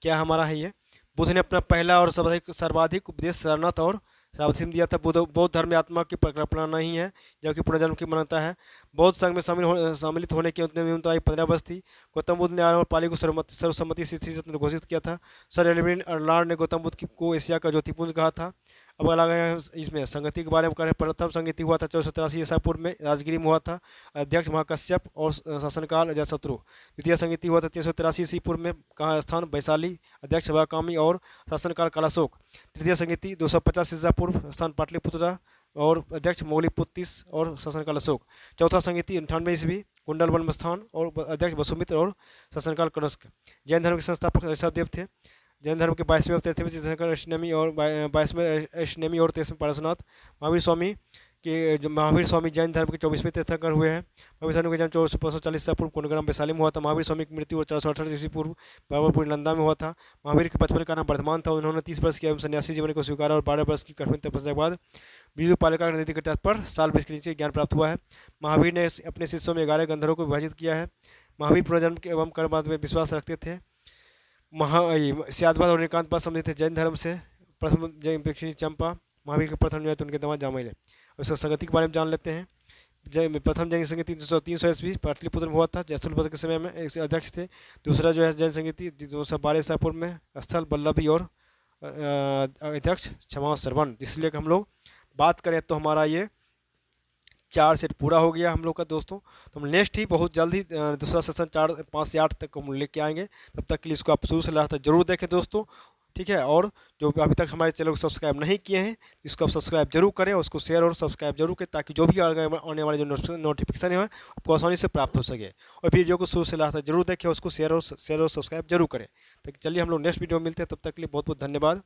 क्या हमारा है ये? बुद्ध ने अपना पहला और सर्वाधिक उपदेश शरणागत और श्रावस्ती में दिया था। बौद्ध धर्म में आत्मा की परिकल्पना नहीं है, जबकि पुनर्जन्म की मान्यता है। बौद्ध संघ में सम्मिलित होने की न्यूनतम आयु 15 वर्ष थी। गौतम बुद्ध ने आर्य पाली को सर्वसम्मति से रत्न घोषित किया था। सर एडविन अर्लांड ने गौतम बुद्ध को एशिया का ज्योतिपुंज कहा था। अब अगला गया इसमें संगति के बारे में करें। प्रथम संगति हुआ था 1483 ईसा पूर्व में, राजगिरी में हुआ था। अध्यक्ष महाकश्यप और शासनकाल अजातशत्रु। द्वितीय संगति हुआ था 383 ईसा पूर्व में, कहाँ स्थान? वैशाली। अध्यक्ष सभाकामी और शासनकाल कालाशोक। तृतीय संगति 250 ईसा पूर्व, स्थान पाटलिपुत्र और अध्यक्ष मौलिपुत्तिस और शासनकाल अशोक। चौथा संगति 98 ईस्वी, कुंडल वन स्थान और अध्यक्ष वसुमित्र और शासनकाल कनिष्क। जैन धर्म के संस्थापक ऋषभदेव थे। जैन धर्म के 22वें अवतार थे तीर्थंकर अष्टनेमी और 22वें अष्टनेमी और 23वें पार्श्वनाथ। महावीर स्वामी के जो महावीर स्वामी जैन धर्म के 24वें तीर्थंकर हुए हैं। महावीर स्वामी का जन्म 1440 ईसा पूर्व कुंडग्राम वैशाली में हुआ था। महावीर स्वामी की मृत्यु 468 ईस्वी पूर्व बाबरपुर नालंदा में हुआ था। महावीर के बचपन का नाम वर्धमान था। उन्होंने 30 वर्ष की आयु में सन्यासी जीवन को स्वीकारा और 12 वर्ष की कठिन तपस्या के बाद बीजू पालिका नदी के तट पर साल 20 के नीचे ज्ञान प्राप्त हुआ है। महावीर ने अपने शिष्यों में 11 गंधर्वों को विभाजित किया है। महावीर पुनर्जन्म के एवं कर्मवाद में विश्वास रखते थे। स्यादवाद और एकांतवाद समझे थे। जैन धर्म से प्रथम जैन चंपा, महावीर के प्रथम जो है तो उनके दामाद जामैल। और इसका संगति के बारे में जान लेते हैं। प्रथम जैन संगति 300 ईस्वी पाटलिपुत्र में हुआ था, जयस्थल के समय में एक अध्यक्ष थे। दूसरा जो है जैन संगति 212 ईसा पूर्व में, स्थल बल्लभी और अध्यक्ष क्षमा श्रवण। इसलिए हम लोग बात करें तो हमारा ये 4 सेट पूरा हो गया हम लोग का दोस्तों। तो हम नेक्स्ट ही बहुत जल्द ही दूसरा सेशन 4, 5 से 8 तक हम लेके आएंगे। तब तक के लिए इसको आप शुरू से लास्ट तक जरूर देखें दोस्तों, ठीक है। और जो अभी तक हमारे चैनल को सब्सक्राइब नहीं किए हैं, इसको आप सब्सक्राइब जरूर करें और उसको शेयर और सब्सक्राइब जरूर करें, ताकि जो भी आने वाले जो नोटिफिकेशन है आपको आसानी से प्राप्त हो सके। और वीडियो को शुरू से लास्ट तक जरूर देखें, उसको शेयर और सब्सक्राइब जरूर करें। तो चलिए हम लोग नेक्स्ट वीडियो में मिलते हैं, तब तक के लिए बहुत बहुत धन्यवाद।